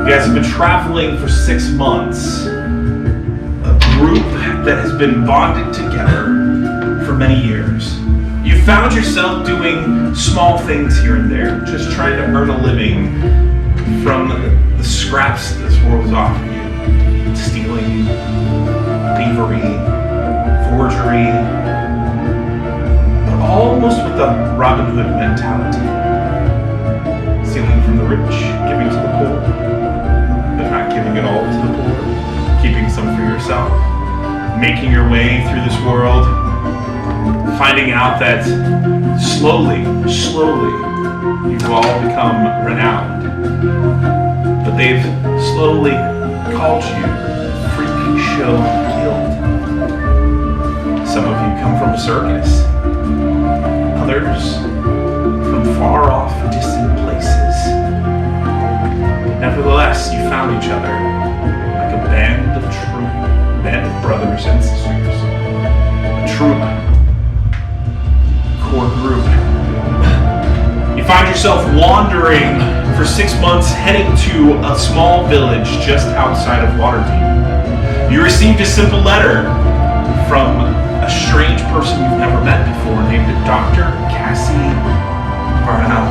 You guys have been traveling for 6 months. A group that has been bonded together for many years. You found yourself doing small things here and there, just trying to earn a living from the scraps this world is offering you. Stealing, thievery, forgery, but almost with a Robin Hood mentality. Stealing from the rich, giving to the poor, but not giving it all to the poor, keeping some for yourself, making your way through this world, finding out that slowly, you've all become renowned. But they've slowly called you Freak Show Guild. Some of you come from a circus. Others from far off, distant places. Nevertheless, you found each other like a band of brothers and sisters. A troop. Core group. You find yourself wandering for 6 months, heading to a small village just outside of Waterdeep. You received a simple letter from a strange person you've never met before, named Dr. Cassie Barnell.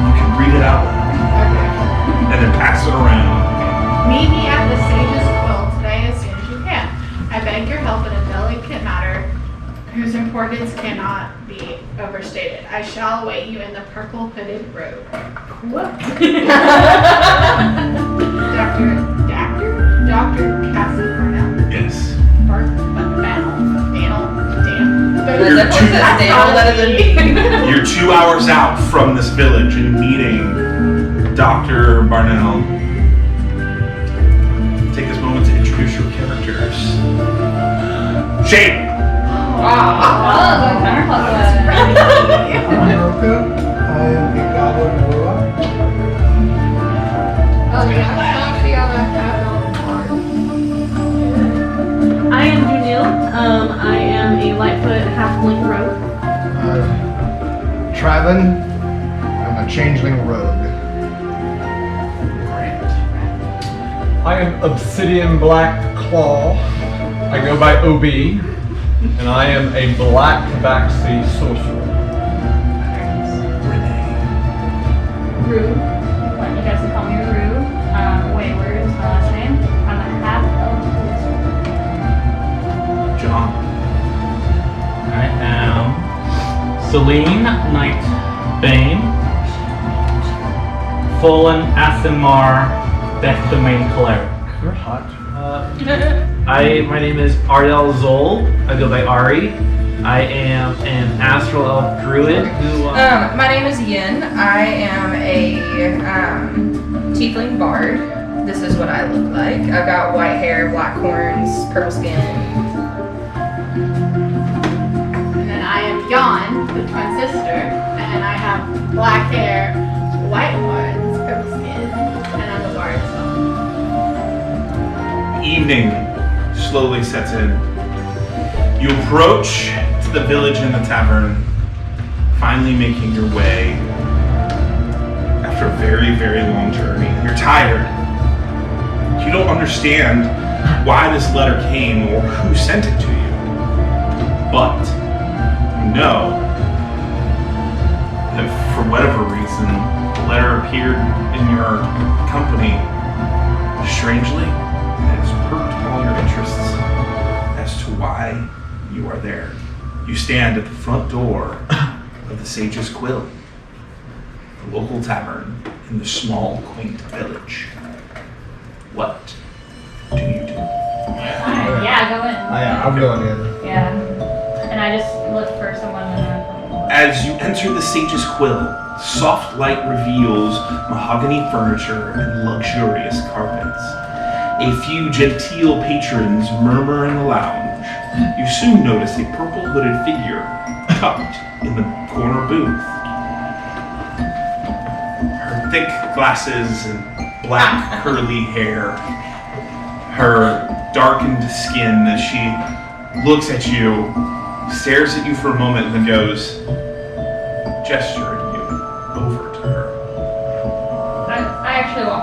You can read it out loud, and then pass it around. Meet me at the Sage's Quill today as soon as you can. I beg your help in a delicate matter whose importance cannot be overstated. I shall await you in the purple hooded robe. What? Dr. Cassie Barnell. Yes. You're 2 hours out from this village and meeting Dr. Barnell. Take this moment to introduce your characters. Shane! I'm Murkmire. I am a goblin warlock. Oh yeah, that's the other I am Junil. I am a Lightfoot halfling rogue. Traven. I'm a changeling rogue. I am Obsidian Black Claw. I go by OB, and I am a black backseat sorcerer. Rue. You guys can call me Rue. Wayward is my last name. I'm a half elf. John. I am Celine Knight Bane. Fallen Asimar Death Domain Cleric. You're hot. My name is Ariel Zol. I go by Ari. I am an astral elf druid who. My name is Yin. I am a tiefling bard. This is what I look like. I've got white hair, black horns, purple skin. And then I am Jan, the twin sister, and I have black hair, white horns, purple skin, and I'm a bard as well. Evening slowly sets in. You approach to the village and the tavern, finally making your way after a very, very long journey. You're tired. You don't understand why this letter came or who sent it to you. But you know that for whatever reason, the letter appeared in your company strangely, and it's perked all your interests as to why you are there. You stand at the front door of the Sage's Quill, the local tavern in the small, quaint village. What do you do? Yeah, go in. I'm going in. Yeah. And I just look for someone in the... As you enter the Sage's Quill, soft light reveals mahogany furniture and luxurious carpets. A few genteel patrons murmur in the lounge. You soon notice a purple hooded figure tucked in the corner booth. Her thick glasses and black curly hair, her darkened skin as she looks at you, stares at you for a moment and then goes, gesturing you over to her. I actually walk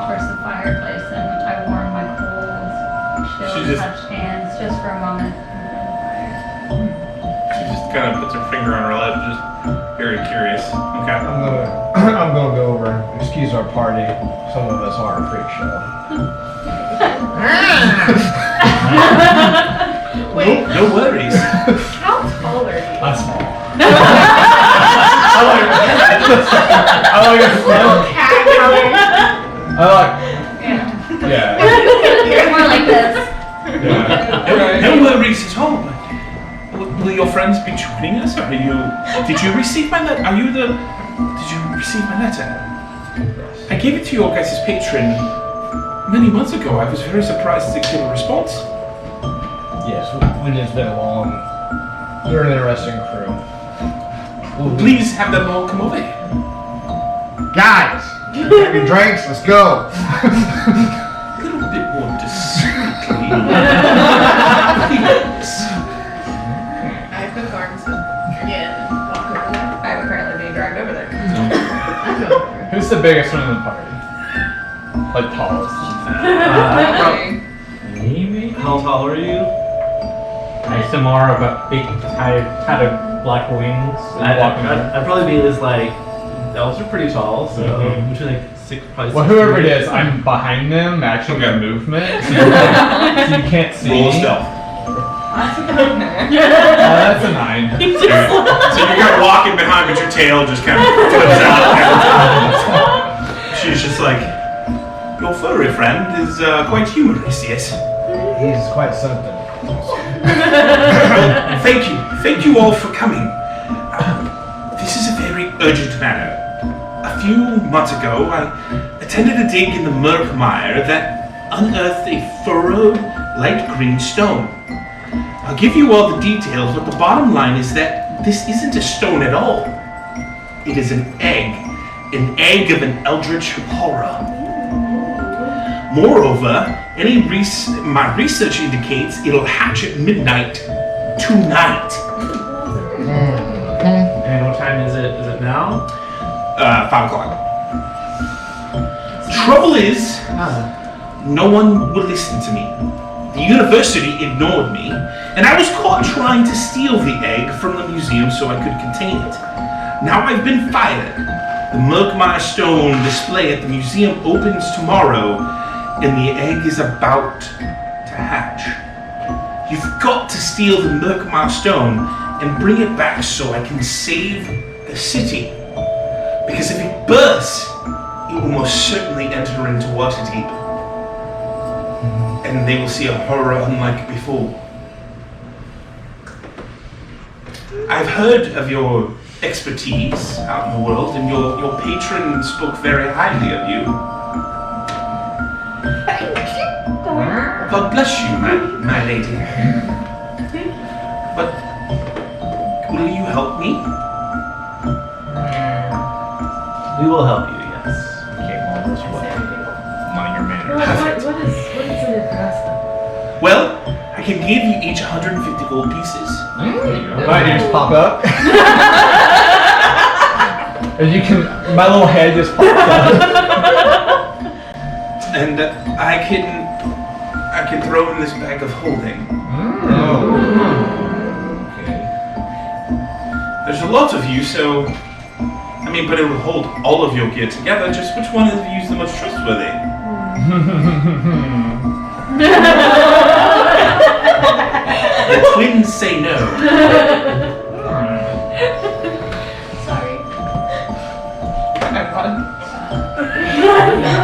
kind of puts her finger on her lip, just very curious. Okay. I'm gonna go over and excuse our party. Some of us are a freak show. Wait, No worries. how tall are you? That's small. I like yeah. You're more like this. No worries at all. Will your friends be joining us? Did you receive my letter? Did you receive my letter? I gave it to your guys' patron many months ago. I was very surprised to get a response. Yes, we just been along. We're an interesting crew. Please have them all come over here. Guys, taking drinks. Let's go. A little bit more discreetly. Please. I put arms up again and walk over there. I'm currently being dragged over there. Who's the biggest one in the party? Like tallest. Maybe. How tall are you? Samara, but big, had a black wings. I'd probably be this like. Elves are pretty tall, so between like probably Well, 6 whoever it feet. is, I'm behind them, matching their movement, so you can't see Roll me. stealth. That's a 9. So you're kind of walking behind, but your tail just kind of flips out. She's just like, your furry friend is quite humorous, yes? He's quite something. Well, thank you all for coming. This is a very urgent matter. A few months ago, I attended a dig in the Murkmire that unearthed a furrowed light green stone. I'll give you all the details, but the bottom line is that this isn't a stone at all. It is an egg of an eldritch horror. Moreover, my research indicates it'll hatch at midnight tonight. And what time is it? Is it now? 5 o'clock. Trouble is, no one would listen to me. The university ignored me, and I was caught trying to steal the egg from the museum so I could contain it. Now I've been fired. The Murkmire stone display at the museum opens tomorrow, and the egg is about to hatch. You've got to steal the Murkmire stone and bring it back so I can save the city. Because if it bursts, it will most certainly enter into Waterdeep. And they will see a horror unlike before. I've heard of your expertise out in the world, and your patron spoke very highly of you. God bless you, my lady. But will you help me? We will help you. Yes. Came all this way. Mind your manners. What is it addressed? Well, I can give you each 150 gold pieces. My ears pop up. And you can, my little head just pops up. And I can throw in this bag of holding. Okay. There's a lot of you, so but it will hold all of your gear together. Just which one of you is the most trustworthy? The twins say no. Sorry.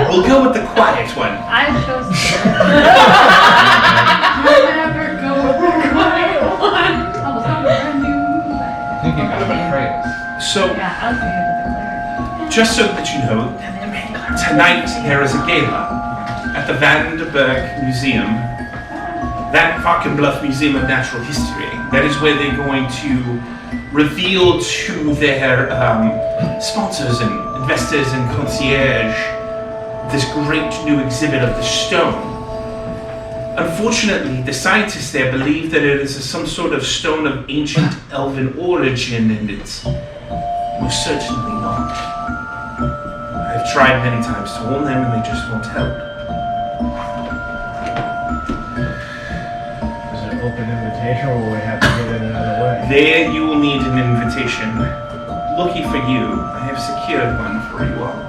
We'll go with the quiet one. I chose Never go with the quiet one. I was on brand new. I think you could have betrayed us. So, Yeah, I was thinking of the just so that you know, tonight there is a gala at the Vandenberg Museum, that fucking Bluff Museum of Natural History. That is where they're going to reveal to their sponsors and investors and concierge this great new exhibit of the stone. Unfortunately, the scientists there believe that it is some sort of stone of ancient elven origin, and it's most certainly not. I've tried many times to warn them, and they just won't help. Is it an open invitation, or will we have to get in another way? There you will need an invitation. Lucky for you, I have secured one for you all.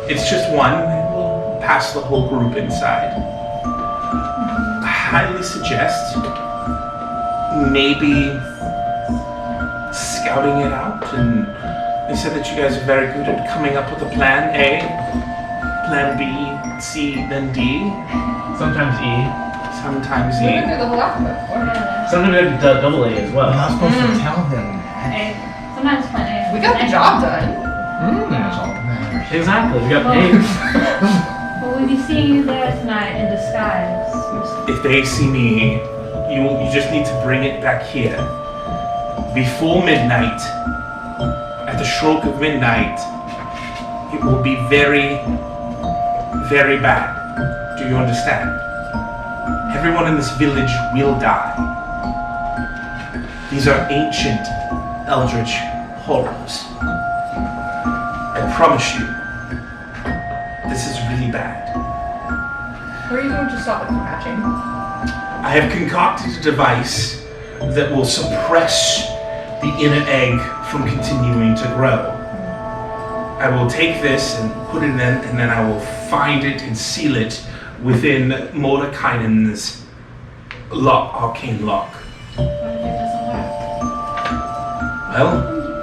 It's just one, and we'll pass the whole group inside. I highly suggest maybe scouting it out, and they said that you guys are very good at coming up with a plan A, plan B, C, then D, Sometimes E. sometimes We E. went through the whole alphabet. Sometimes we have double A as We're well. not supposed to tell them. Sometimes plan A. We got the job done. That's all that matters. Exactly, we got Well- A's. Well, we'll be seeing you there tonight in disguise. If they see me, you just need to bring it back here. Before midnight, at the stroke of midnight, it will be very, very bad. Do you understand? Everyone in this village will die. These are ancient eldritch horrors. I promise you, this is really bad. Where are you going to stop it from hatching? I have concocted a device that will suppress the inner egg from continuing to grow. I will take this and put it in, and then I will find it and seal it within Mordekainen's arcane lock. What if it doesn't work? Well,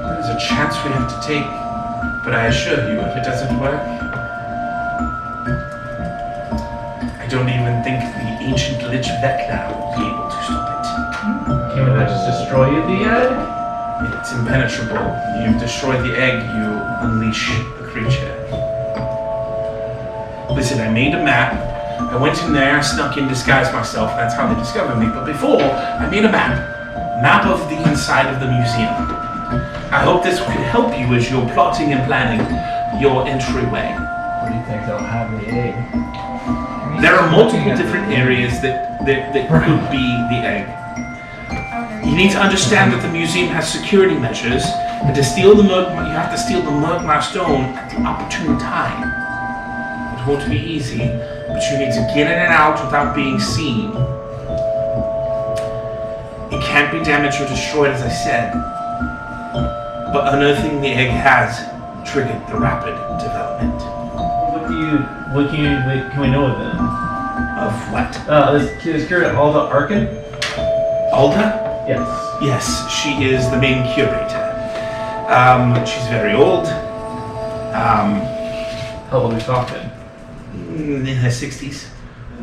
there's a chance we have to take, but I assure you, if it doesn't work, I don't even think the ancient Lich Vecna will be able to stop it. Can we not just destroy the egg? It's impenetrable. You destroy the egg, you unleash the creature. Listen, I made a map. I went in there, snuck in, disguised myself. That's how they discovered me. But before, I made a map of the inside of the museum. I hope this could help you as you're plotting and planning your entryway. What do you think they'll have the egg? There are multiple different areas that could be the egg. You need to understand that the museum has security measures, and to steal the you have to steal the Murkmire stone at the opportune time. It won't be easy, but you need to get in and out without being seen. It can't be damaged or destroyed, as I said, but unearthing the egg has triggered the rapid development. What can we know of them? Of what? This curator Alda Arkin? Alda? Yes. Yes, she is the main curator. She's very old. How old are we talking? In her 60s.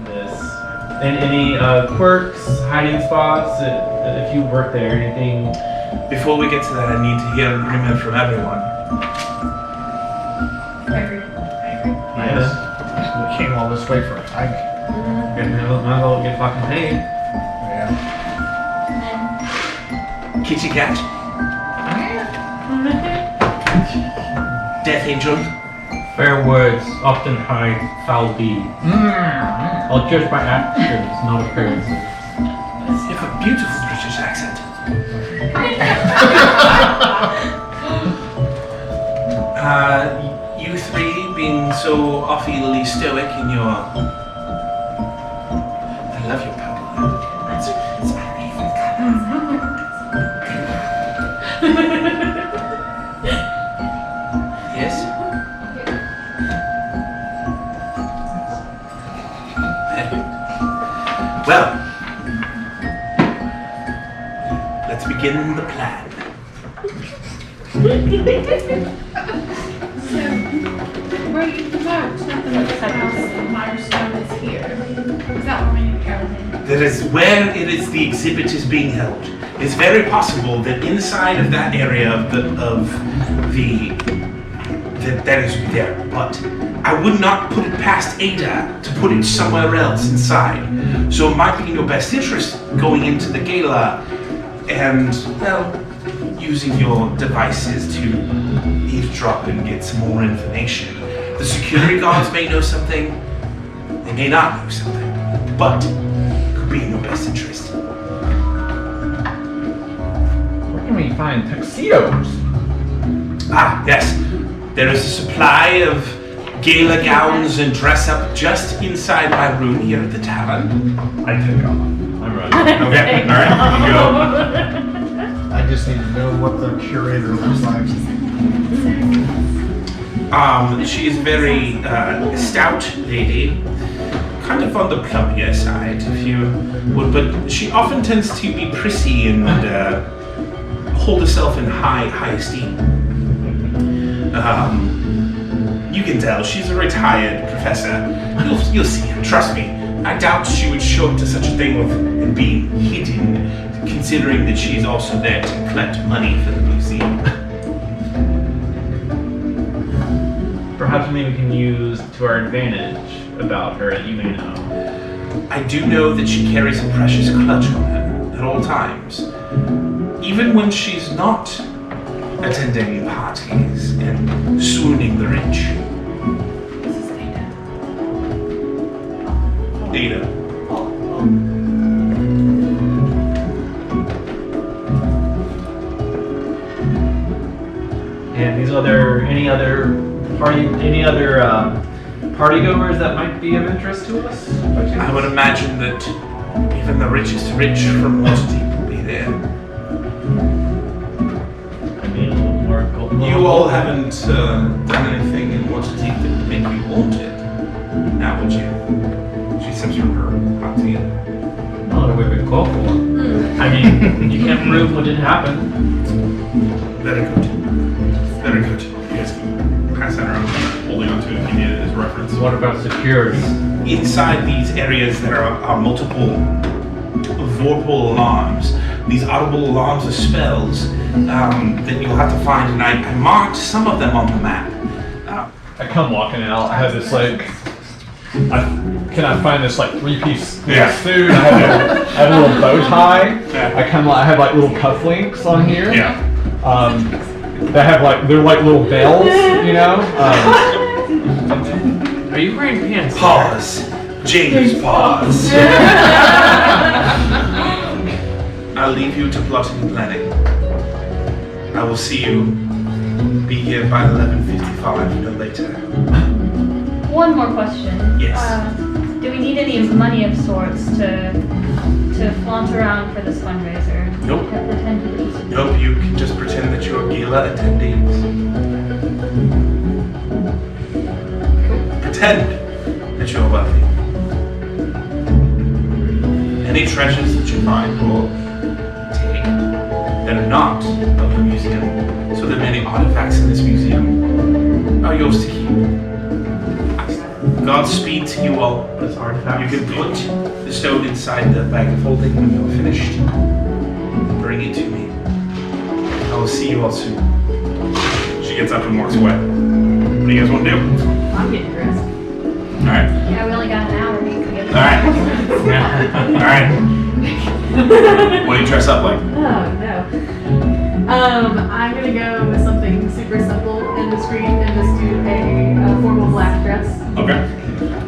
This. And any quirks, hiding spots? If you work there, anything? Before we get to that, I need to hear agreement from everyone. I agree. Yes. We came all this way for a hike. Might as well get fucking paid. Yeah. Kitty cat. Death angel. Fair words often hide foul deeds. I'll judge by actions, not appearances. You have a beautiful British accent. You three being so awfully stoic in your... I love your purple hair. It's my favorite color. Yes? Well, let's begin the plan. So, where you marked nothing but the milestone is here. Is that where we need to go? That is where it is the exhibit is being held. It's very possible that inside of that area of the that is there, but I would not put it past Ada to put it somewhere else inside. So it might be in your best interest going into the gala and, well, using your devices to eavesdrop and get some more information. The security guards may know something, they may not know something, but it could be in your best interest. Where can we find tuxedos? Ah, yes. There is a supply of gala gowns and dress up just inside my room here at the tavern. I take off. I'm run. Okay, alright, you go. I just need to know what the curator looks like. She's a very stout lady, kind of on the plumpier side, if you would, but she often tends to be prissy and hold herself in high esteem. You can tell she's a retired professor. You'll see her, trust me. I doubt she would show up to such a thing and be hidden, considering that she's also there to collect money for the museum. Perhaps something we can use to our advantage about her that you may know. I do know that she carries a precious clutch on her at all times, even when she's not attending parties and swooning the rich. This is Data. Data. And any other partygoers that might be of interest to us? I would imagine that even the richest rich from Waterdeep will be there. I mean, a little more gold. You all haven't done anything in Waterdeep that would make you want it, now would you? She sips from her hot tea. Not that we've been called for. I mean, you can't prove what didn't happen. Very good. Very good. You guys can pass that around, holding on to it if you need it as reference. What about security? Inside these areas there are multiple vorpal alarms. These audible alarms are spells that you'll have to find, and I marked some of them on the map. I come walking out. I have this like. Can I find this like 3-piece Yeah. suit? I have a little bow tie. Yeah. I have like little cufflinks on here. Yeah. That have like they're like little bells, you know. Are you wearing pants? Pause. James, pause. I'll leave you to plotting and planning. I will see you. Be here by 11:55, no later. One more question. Yes. Do we need any money of sorts to flaunt around for this fundraiser? Nope. To pretend to be. Nope, you can just pretend that you're gala attendees. Pretend that you're wealthy. Any treasures that you find or take that are not of the museum, so the many artifacts in this museum are yours to keep. Godspeed to you all. What is artifact? You can put the stone inside the bag of holding when you're finished. Bring it to me. I will see you all soon. She gets up and walks away. What do you guys want to do? I'm getting dressed. Alright. Yeah, we only got an hour to get Alright. Alright. What do you dress up like? Oh no. I'm gonna go with something super simple and discreet and just do a formal black dress. Okay.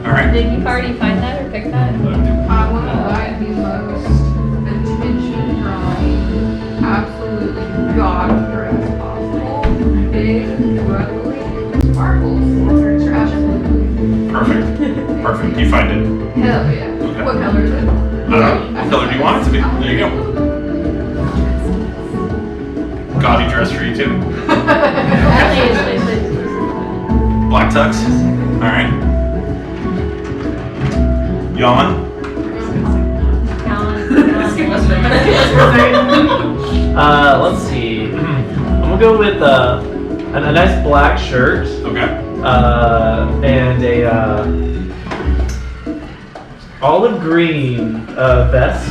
Alright. Did you already find that or pick that? I want to buy the most attention-drawing, absolutely gaudy dress possible. Big, ruggly, sparkles. Absolutely. Perfect. Perfect. You find it. Hell yeah. Okay. What color is it? I don't know. What color do you want it to be? There you go. Gaudy dress for you too. Black tux. Alright. Yawn. Let's see. I'm gonna go with a nice black shirt Okay. and a olive green vest.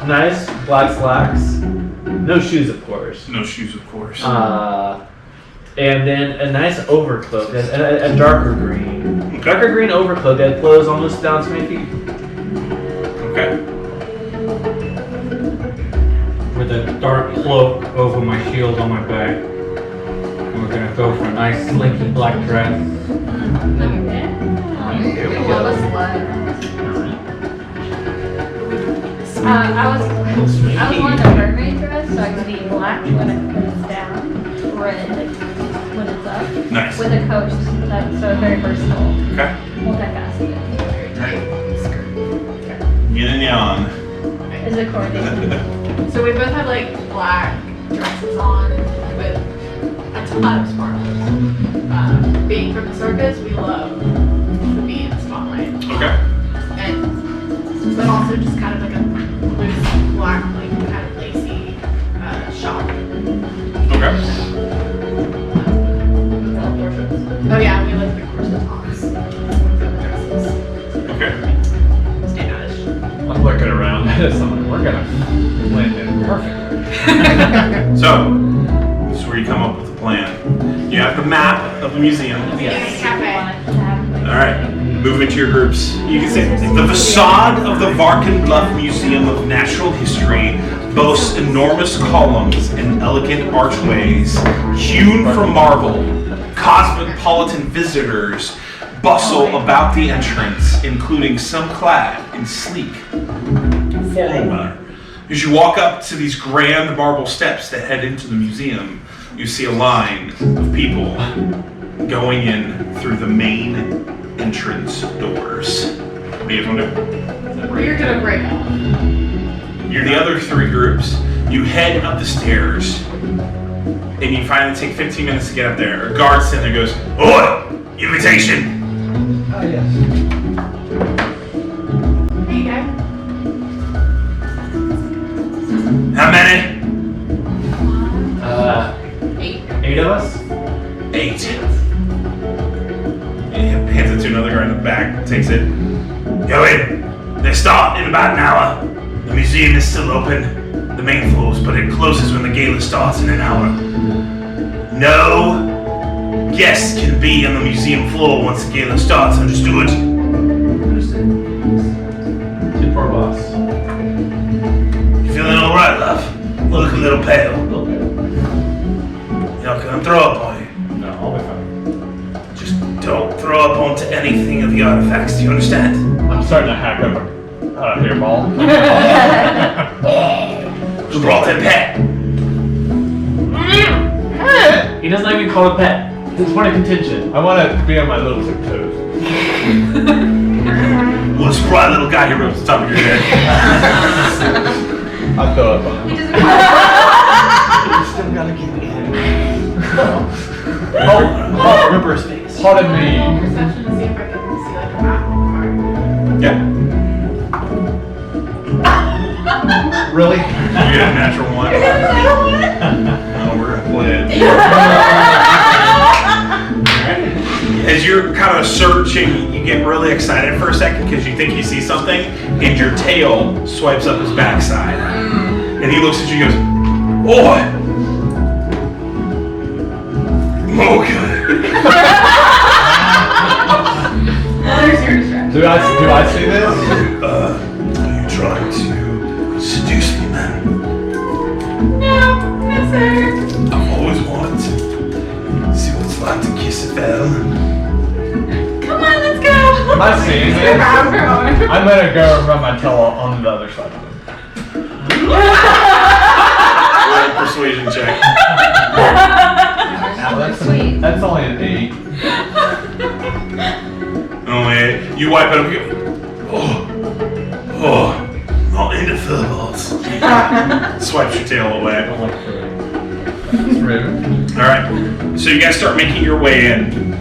Nice black slacks. No shoes, of course. No shoes, of course. And then a nice overcloak, a darker green. Okay. Darker green overcloak that flows almost down to my feet. Okay. With a dark cloak over my shield on my back. And we're gonna go for a nice slinky black dress. Here we Love a go. slut. I was wanting a mermaid dress, so I could be black when it's down, red when it's up, Nice. with a coat, so very versatile, Okay. multifaceted. Yin and yang. Is it coordinated? So we both have like black dresses on with a ton of sparkles. Being from the circus, we love to be in the spotlight. Okay. But also just kind of like a loose black, like kind of lacy shawl. Okay. Oh yeah, we like the corset tops. With the dresses. Okay. Standoudish. I'm looking around at this. I'm like, we're gonna blend in perfectly. So, this is where you come up with a plan. You have the map of the museum. Yes. Cafe. All right, move into your groups. You can say the facade of the Varken Bluff Museum of Natural History boasts enormous columns and elegant archways hewn from marble. Cosmopolitan visitors bustle about the entrance, including some clad in sleek formal wear. As you walk up to these grand marble steps that head into the museum, you see a line of people going in through the main entrance doors. What do you want to do? We're gonna break off. You're the other three groups. You head up the stairs, and you finally take 15 minutes to get up there. A guard sitting there goes, "Oi! Invitation!" Oh, yes. There you go. How many? 8 of us? 8. He hands it to another guy in the back, takes it. Go in. They start in about an hour. The museum is still open, the main floors, but it closes when the gala starts in an hour. No guests can be on the museum floor once the gala starts, understood? Understood. Tip for boss. You feeling alright, love? You look a little pale. A little bit. You know, can I throw up on you? No, I'll be fine. Just don't throw up onto anything of the artifacts, do you understand? I'm starting to hack up a hairball. Who brought that pet? He doesn't even call it pet. It's point of contention. I want to be on my little tiptoes. Well, this bright little guy here rubs the top of your head. I'll throw up on He him. doesn't You still gotta get in. Ripper his face. Pardon Roll me. perception to see if I can see like a map on the Yeah. Really? You get a natural one. No, we're gonna play it. As you're kind of searching, you get really excited for a second because you think you see something, and your tail swipes up his backside. And he looks at you and goes, "Oi! Okay." There's your distraction. Do I see this? Are you trying to seduce me, man? No, no sir. I've always wanted to see what it's like to kiss a bell. Come on, let's go. Am I seeing this? Grab her arm. I'm gonna go and run my tail on the other side of him. Roll a persuasion check. That's only an 8. Only 8. You wipe it up. You go, oh, not into fiddleballs. Swipes your tail away. It's rude. All right. So you guys start making your way in.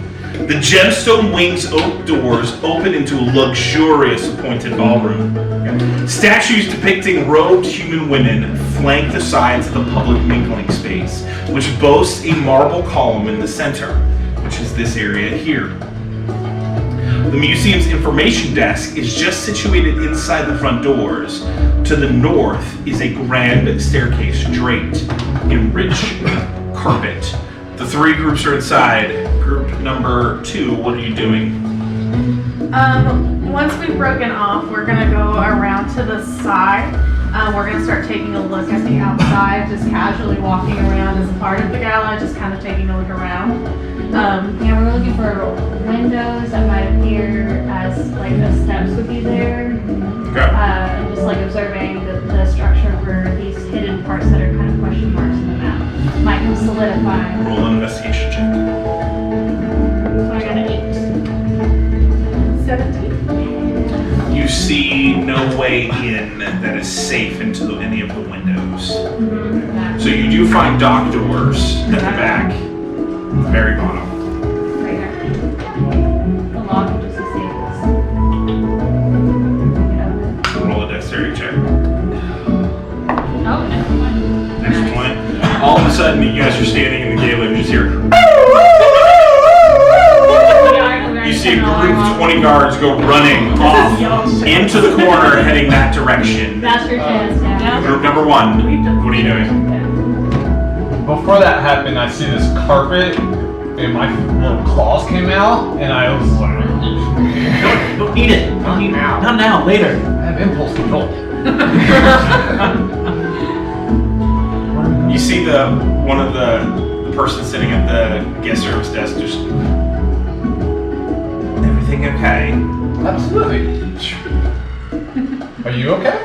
The gemstone wings oak doors open into a luxurious appointed ballroom. Statues depicting robed human women flank the sides of the public mingling space, which boasts a marble column in the center, which is this area here. The museum's information desk is just situated inside the front doors. To the north is a grand staircase draped in rich carpet. The three groups are inside. Group number 2, what are you doing? Once we've broken off, we're gonna go around to the side. We're gonna start taking a look at the outside, just casually walking around as a part of the gala, just kind of taking a look around. Yeah, we're looking for windows that might appear as like the steps would be there. Okay. And just like observing the structure where these hidden parts that are kind of question marks in the map might come solidifying. Roll an investigation check. So I got an 17. You see no way in that is safe into any of the windows. So you do find dock doors at the back, the very bottom. Right here. The lock just to save us. Roll a dexterity check. Oh, never mind. Next one. All of a sudden, you guys are standing in the gate and you just hear. You see a group of 20 guards go running off into the corner, heading that direction. That's your chance, yeah. Group number 1, what are you doing? Before that happened, I see this carpet, and my little claws came out, and I was like, Don't eat it. Don't eat it. Not now. Later. I have impulse control. You see one of the person sitting at the guest service desk just. Everything okay? Absolutely. Are you okay?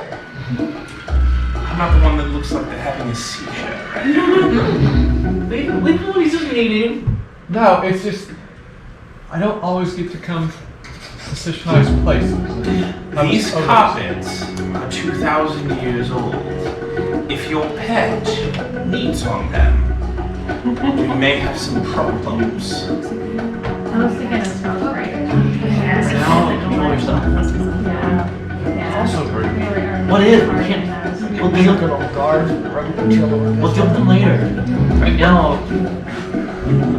I'm not the one that looks like they're having a seizure, right? Leave him. He's just eating. No, it's just I don't always get to come to such nice places. These carpets are 2,000 years old. If your pet needs on them, you may have some problems. I was thinking of smoke break. Now, you know yourself. Yeah. Also great. What is? We can't. We'll deal with Little guards, rubbing each other. We'll deal with them later. Right now,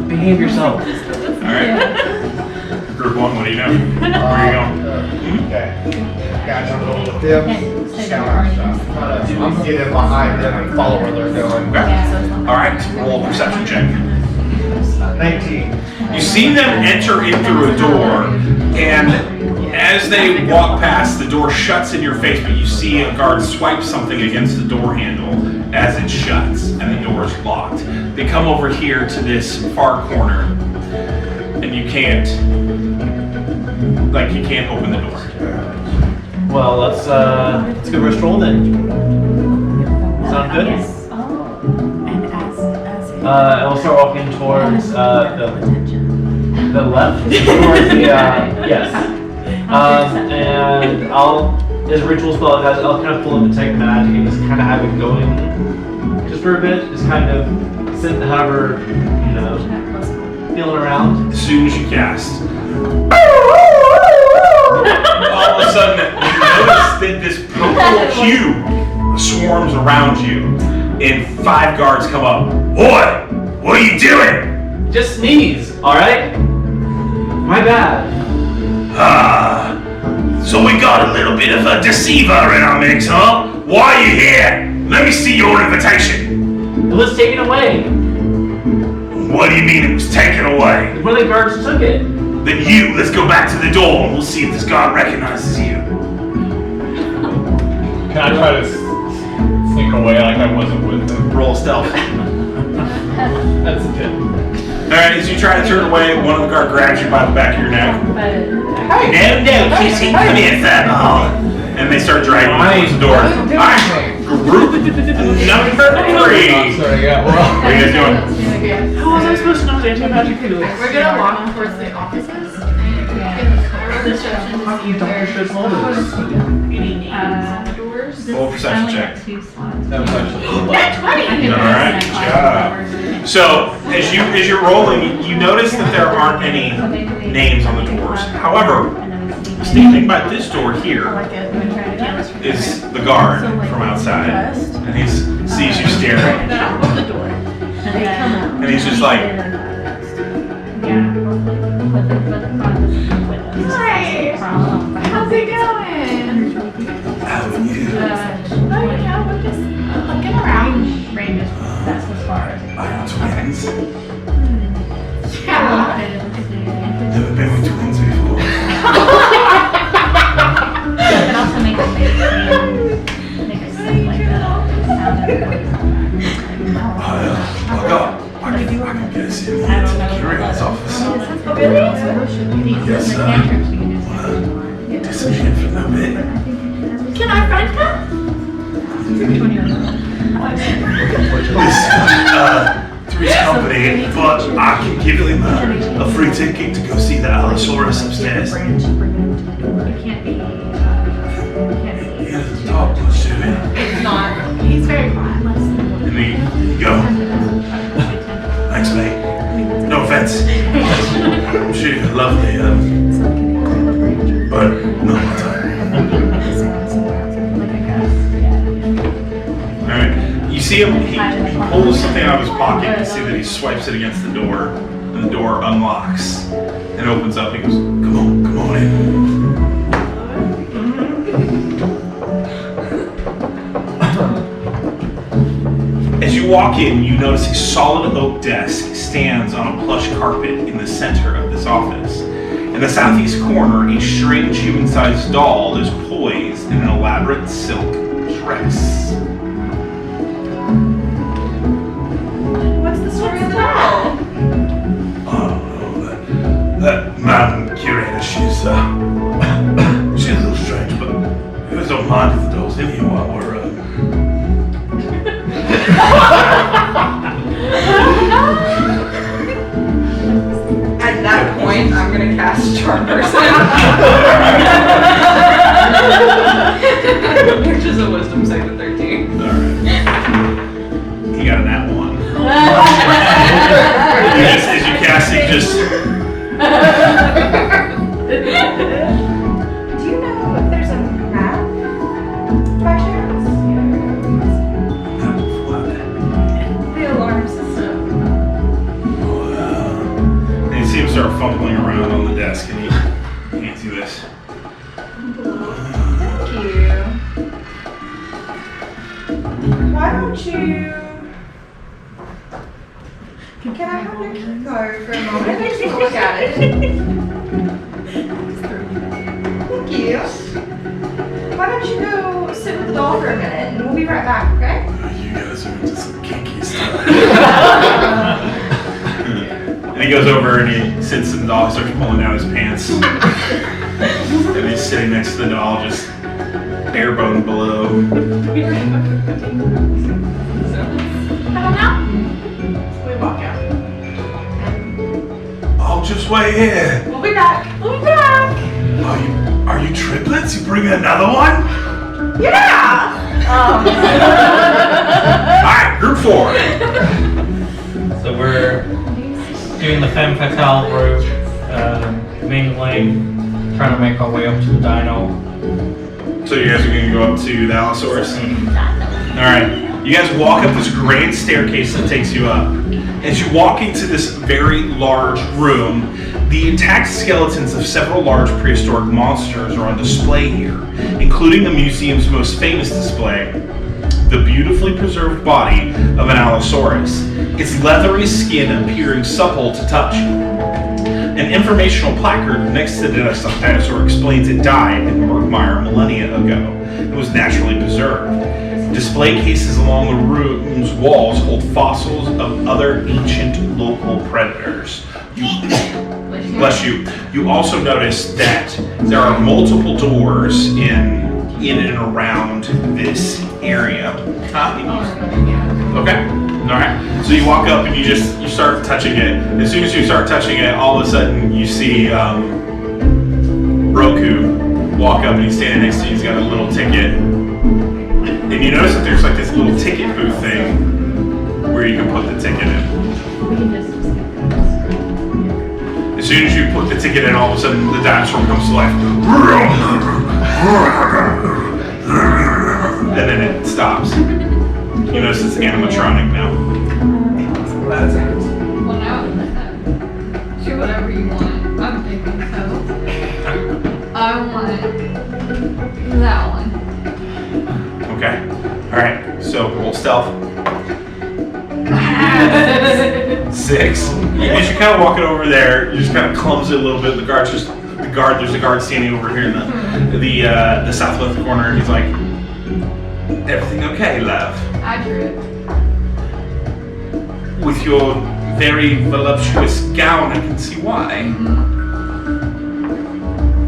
behave yourself. Alright. Group 1, what do you know? Where are you going? Okay. Guys, I'm going with them. Scout out stuff. I'm gonna get in behind them and follow where they're going. Okay. Alright, roll a perception check. 19. You see them enter in through a door, and as they walk past, the door shuts in your face, but you see a guard swipe something against the door handle as it shuts, and the door is locked. They come over here to this far corner, and you can't open the door. Well, let's go for a stroll then. Sound good? And we'll start walking towards the left, towards the yes. And as a ritual spell, guys, I'll kind of pull up Detect Magic and just kind of have it going just for a bit, just kind of sitting, however, feeling around. As soon as you cast, all of a sudden, you notice that this purple cube swarms around you, and 5 guards come up. Boy, what are you doing? Just sneeze, alright? My bad. So we got a little bit of a deceiver in our mix, huh? Why are you here? Let me see your invitation. It was taken away. What do you mean it was taken away? One of the guards took it. Then let's go back to the door and we'll see if this guard recognizes you. Can I try to sneak away like I wasn't with them? Roll stealth. That's a 10. Alright, as you try to turn away, one of the guard grabs you by the back of your neck. No, Kissy, come here, Furbo. And they start dragging you towards the door. Alright, group number 3. Sorry, yeah, well. What are you guys doing? How was I supposed to know the anti-magic feelings? We're gonna walk towards the offices and get the color description to see if there's any names on the doors. Roll a perception check. That was actually Alright, good job. So, as you're rolling, you notice that there aren't any names on the doors. However, standing by this door here is the guard from outside, and he sees you staring, and he's just like, Hi, how's it going? how are you? We're just looking around. That's as far as it Are you twins? Yeah. Never been with twins before. can also make a face make a sound like that. I can get us in I don't know. the curator's office. Really? Yes, sir. Disappeared for a little bit. Can I find her? Three's company, but I can give him a free ticket to go see the Allosaurus upstairs. It can't be He doesn't talk much to me. It's not. He's very quiet. And he go, thanks, mate. No offense. She's lovely, but not my type. Alright, you see him, he pulls something out of his pocket. You see that he swipes it against the door, and the door unlocks and opens up. He goes, come on in. As you walk in, you notice a solid oak desk stands on a plush carpet in the center of this office. In the southeast corner, a strange human-sized doll is poised in an elaborate silk dress. What's the story of the doll? Oh, that madam curator, she's a little strange, but you guys don't mind if the doll's in here while we're, At that point, I'm gonna cast Charm Person. Which is a wisdom save of 13. Alright. He got an at one. As you cast it, just... Do you know if there's a map by chance? The alarm system. And you see him start fumbling around on the desk, and he hands you this. Thank you. Why don't you... Can I have your key card for a moment? I just want to look at it. Thank you. Why don't you go sit with the doll for a minute, and we'll be right back, okay? You guys are into some kinky stuff. And he goes over and he sits in the doll, he starts pulling down his pants. And he's sitting next to the doll, just bare bone below. We walk out. I'll just wait here. We'll be back. We'll be back. Are you triplets? You bringing another one? Yeah. Alright, group 4. So we're doing the femme fatale route, mingling, trying to make our way up to the dino. So you guys are going to go up to the Allosaurus? Alright. You guys walk up this grand staircase that takes you up. As you walk into this very large room, the intact skeletons of several large prehistoric monsters are on display here, including the museum's most famous display, the beautifully preserved body of an Allosaurus, its leathery skin appearing supple to touch. An informational placard next to the dinosaur explains it died in Murkmire millennia ago. It was naturally preserved. Display cases along the room's walls hold fossils of other ancient local predators. Bless you. You also notice that there are multiple doors in and around this area. Okay. Alright. So you walk up and you start touching it. As soon as you start touching it, all of a sudden you see Roku walk up and he's standing next to you. He's got a little ticket. And you notice that there's like this little ticket booth thing where you can put the ticket in. As soon as you put the ticket in, all of a sudden the dinosaur comes to life. And then it stops. You notice it's animatronic now. Well, now do whatever you want. I'm thinking so. I want that one. Okay. Alright, so roll stealth. 6. As you're kind of walking over there, you just kind of clumsy a little bit. There's a guard standing over here in the southwest corner, and he's like, everything okay, love? I tripped. With your very voluptuous gown, I can see why.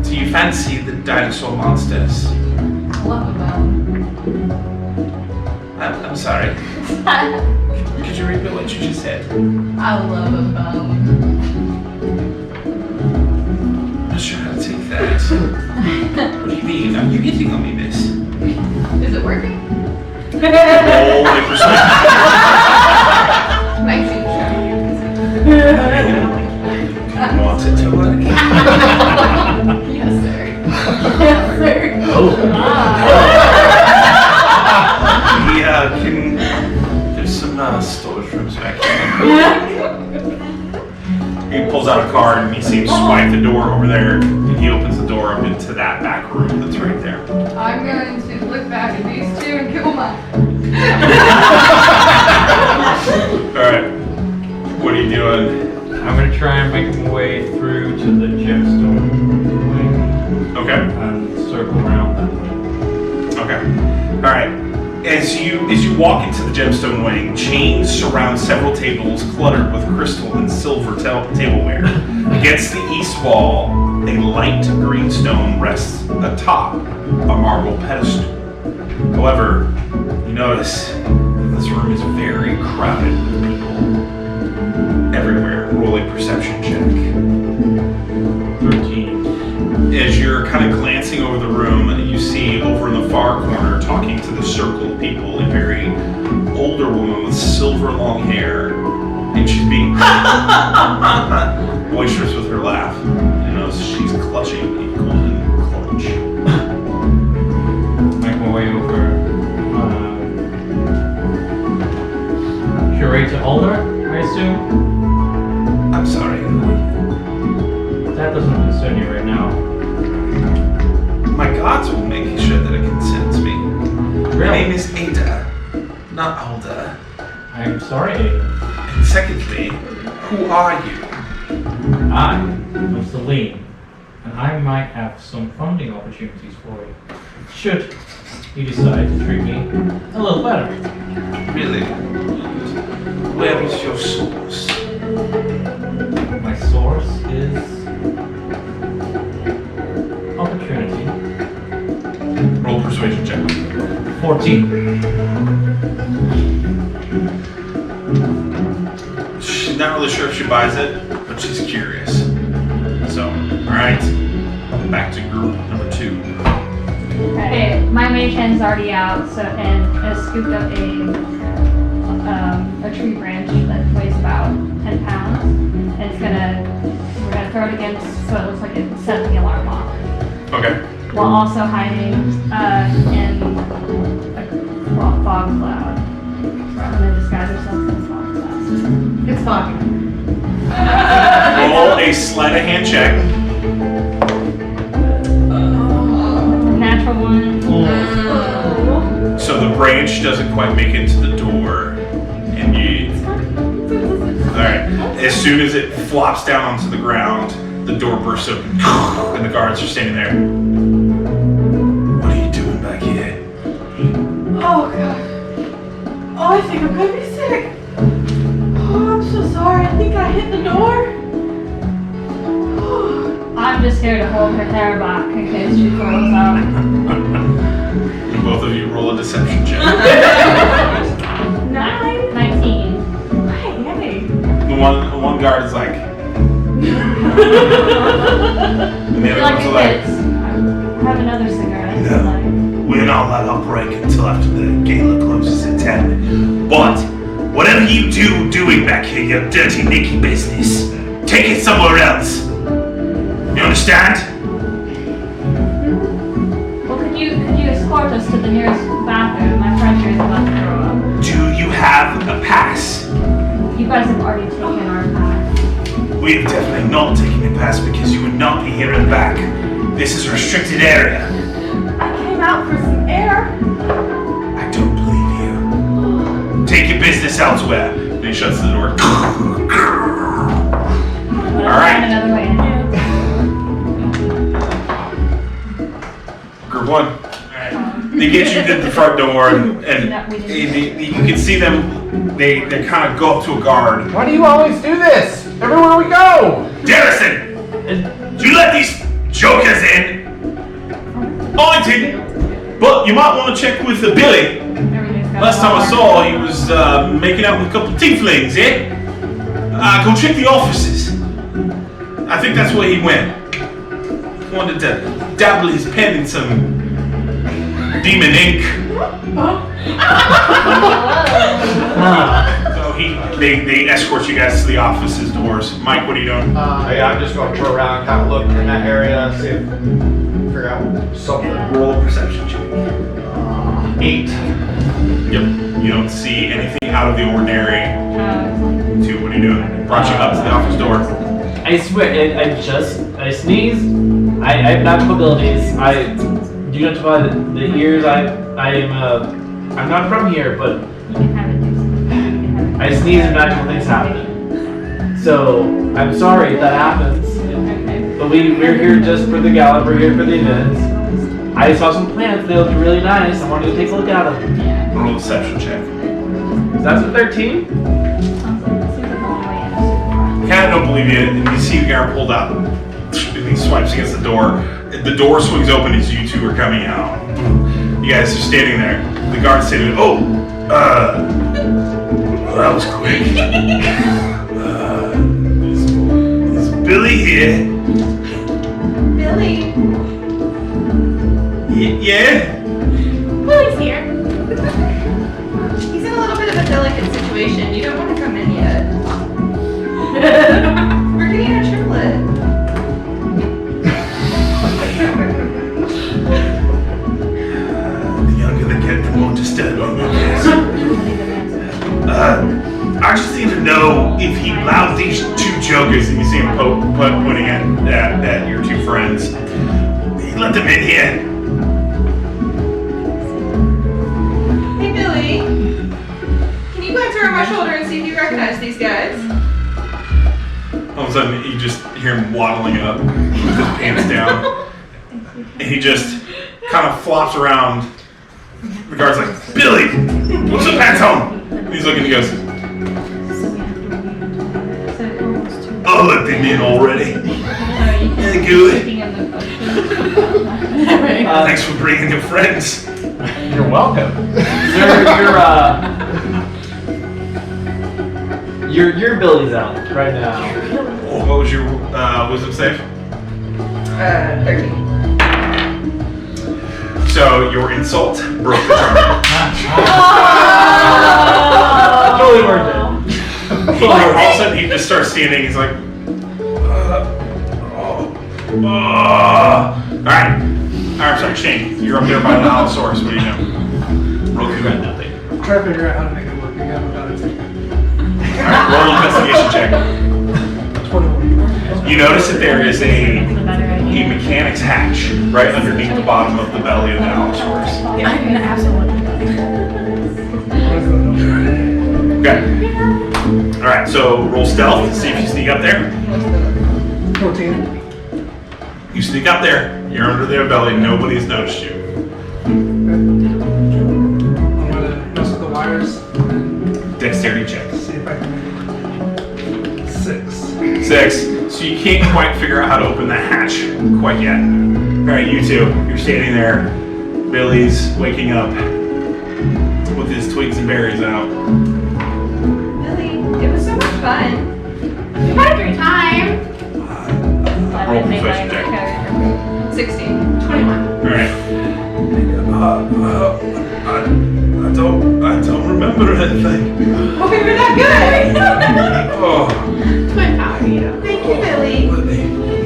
Do you fancy the dinosaur monsters? I love a bone. I'm sorry. Could you repeat what you just said? I love a bone. I'm not sure how to take that. that. What do you mean? Are you hitting on me, miss? Is it working? Roll a persuasion. Make sure you show Want it to work? Yes, sir. Yes, sir. There's some storage rooms back here. He pulls out a card and he sees swipe the door over there. And he opens the door up into that back room that's right there. I'm going to look back at these two and kill mine. Alright. What are you doing? I'm gonna try and make my way through to the gemstone wing Okay. and circle around that way. Okay. Alright. As you walk into the gemstone wing, chains surround several tables cluttered with crystal and silver tableware. Against the east wall, a light green stone rests atop a marble pedestal. However, you notice this room is very crowded with people everywhere. Roll a perception check. 13. As you're kind of glancing over the room, you see over in the far corner, talking to the circle of people, a very older woman with silver long hair, and she's being boisterous with her laugh. You know, she's clutching a golden clutch. Make my way over. Curator Alder, I assume? I'm sorry. That doesn't concern you right now. My gods will make sure that it concerns me. My name is Ada, not Alda. I'm sorry, Ada. And secondly, who are you? I'm Celine, and I might have some funding opportunities for you. Should you decide to treat me a little better. Really? Where is your source? My source is opportunity. Roll persuasion check. 14. She's not really sure if she buys it, but she's curious. So, alright. Back to group number 2. Okay, my mage hand's already out, so and has scooped up a tree branch that weighs about 10 pounds, and we're gonna throw it against so it looks like it set the alarm off, Okay. while also hiding in a fog cloud. And then disguise ourselves in a fog cloud. It's foggy. Roll a sleight of hand check. Natural one. So the branch doesn't quite make it to the door, and you. Alright. As soon as it flops down onto the ground, the door bursts open, and the guards are standing there. What are you doing back here? Oh, God. Oh, I think I'm gonna be sick. Oh, I'm so sorry. I think I hit the door. I'm just here to hold her hair back in case she falls out. And both of you roll a deception check. 19. Hey. One guard is like, and the other Like ones it are like, fits. I have another cigarette. No. We're not allowed to break until after the gala closes at 10. But whatever you doing back here, your dirty Nicky business, take it somewhere else. You understand? Well, could you escort us to the nearest bathroom? My friend here is about to throw up. Do you have a pass? You guys have already taken our path. We have definitely not taken a pass because you would not be here in the back. This is a restricted area. I came out for some air. I don't believe you. Take your business elsewhere. And he shuts the door. All right. Another way in. Group 1. They get you to the front door, and you can see them. They kind of go up to a guard. Why do you always do this? Everywhere we go! Garrison, do you let these jokers in? Oh, I didn't. But you might want to check with Billy. Last time I saw, he was making out with a couple of tieflings, eh? Go check the offices. I think that's where he went. wanted to dabble his pen in some demon ink. So they escort you guys to the office's doors. Mike, what are you doing? Yeah, I'm just going to turn around, kind of look in that area, see if figure out something. Roll a perception check. 8. Yep. You don't see anything out of the ordinary. Two, what are you doing? Brought you up to the office door. I swear, I sneeze. I have magical abilities. I do not by the ears. I'm not from here, but I sneeze and magical things happen. So I'm sorry if that happens. But we're here just for the gala. We're here for the events. I saw some plants. They look really nice. I wanted to take a look at them. Roll a deception check. That's a 13. Kind of don't believe you, and you see Garen pulled out, and he swipes against the door. The door swings open as you two are coming out. You guys are standing there. The guard's standing there. Well, that was quick. Is Billy here? Billy. Yeah? Billy's here. He's in a little bit of a delicate situation. You don't want to come in yet. We're getting a triplet. The younger they get, the more disturbing it is. I just need to know if he allowed these two jokers, and you see him pointing at your two friends. He let them in here. Hey Billy, can you glance over my shoulder and see if you recognize these guys? All of a sudden, you just hear him waddling up with his pants down. And he just kind of flops around. The guard's like, Billy, put some pants on. And he's looking, he goes, oh, look, they did already. Yeah, good. Thanks for bringing your friends. You're welcome. Your ability's out right now. What was your wisdom save? 13. So your insult broke the charm. Totally worth it. All of a sudden he just starts standing. He's like, Alright, I'm sorry, Shane. You're up there by the Allosaurus. What are you doing? Roll through that nothing. I'm trying to figure out how to make it work again without it taking. Alright, roll an investigation check. 21. You notice that there is a mechanic's hatch right underneath the bottom of the belly of the Allosaurus. Okay. Alright, so roll stealth to see if you sneak up there. 14. You sneak up there, you're under their belly, nobody's noticed you. I'm gonna mess with the wires and Dexterity check. see if I can make it. 6. 6. So you can't quite figure out how to open the hatch quite yet. Alright, you two, you're standing there. Billy's waking up with his twigs and berries out. Billy, it was so much fun. We had a great time. Roll persuasion check. 16. 21. Alright. I don't remember anything. Well, we were that good. Oh. Twin power, you know. Thank you, Billy.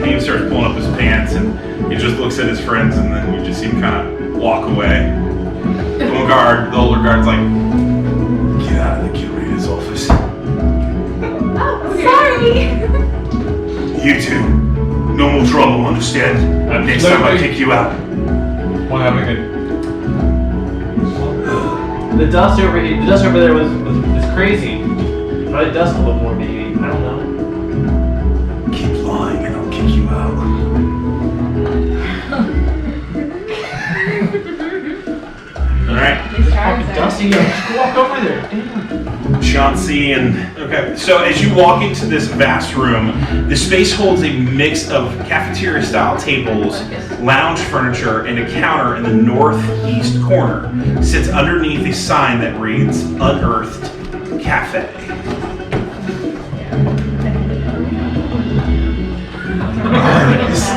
He starts pulling up his pants and he just looks at his friends and then you just see him kind of walk away. The older guard's like, get out of the curator's office. Oh, sorry. You two, no more trouble, understand? Next time I kick you out. Want to have a good. The dust over there was crazy. Probably dust a little more, maybe. I don't know. Keep lying and I'll kick you out. Alright. Dusty, just walk over there. Damn. Chauncey and okay. So as you walk into this vast room, the space holds a mix of cafeteria-style tables, lounge furniture, and a counter in the northeast corner. Sits underneath a sign that reads "Unearthed Cafe."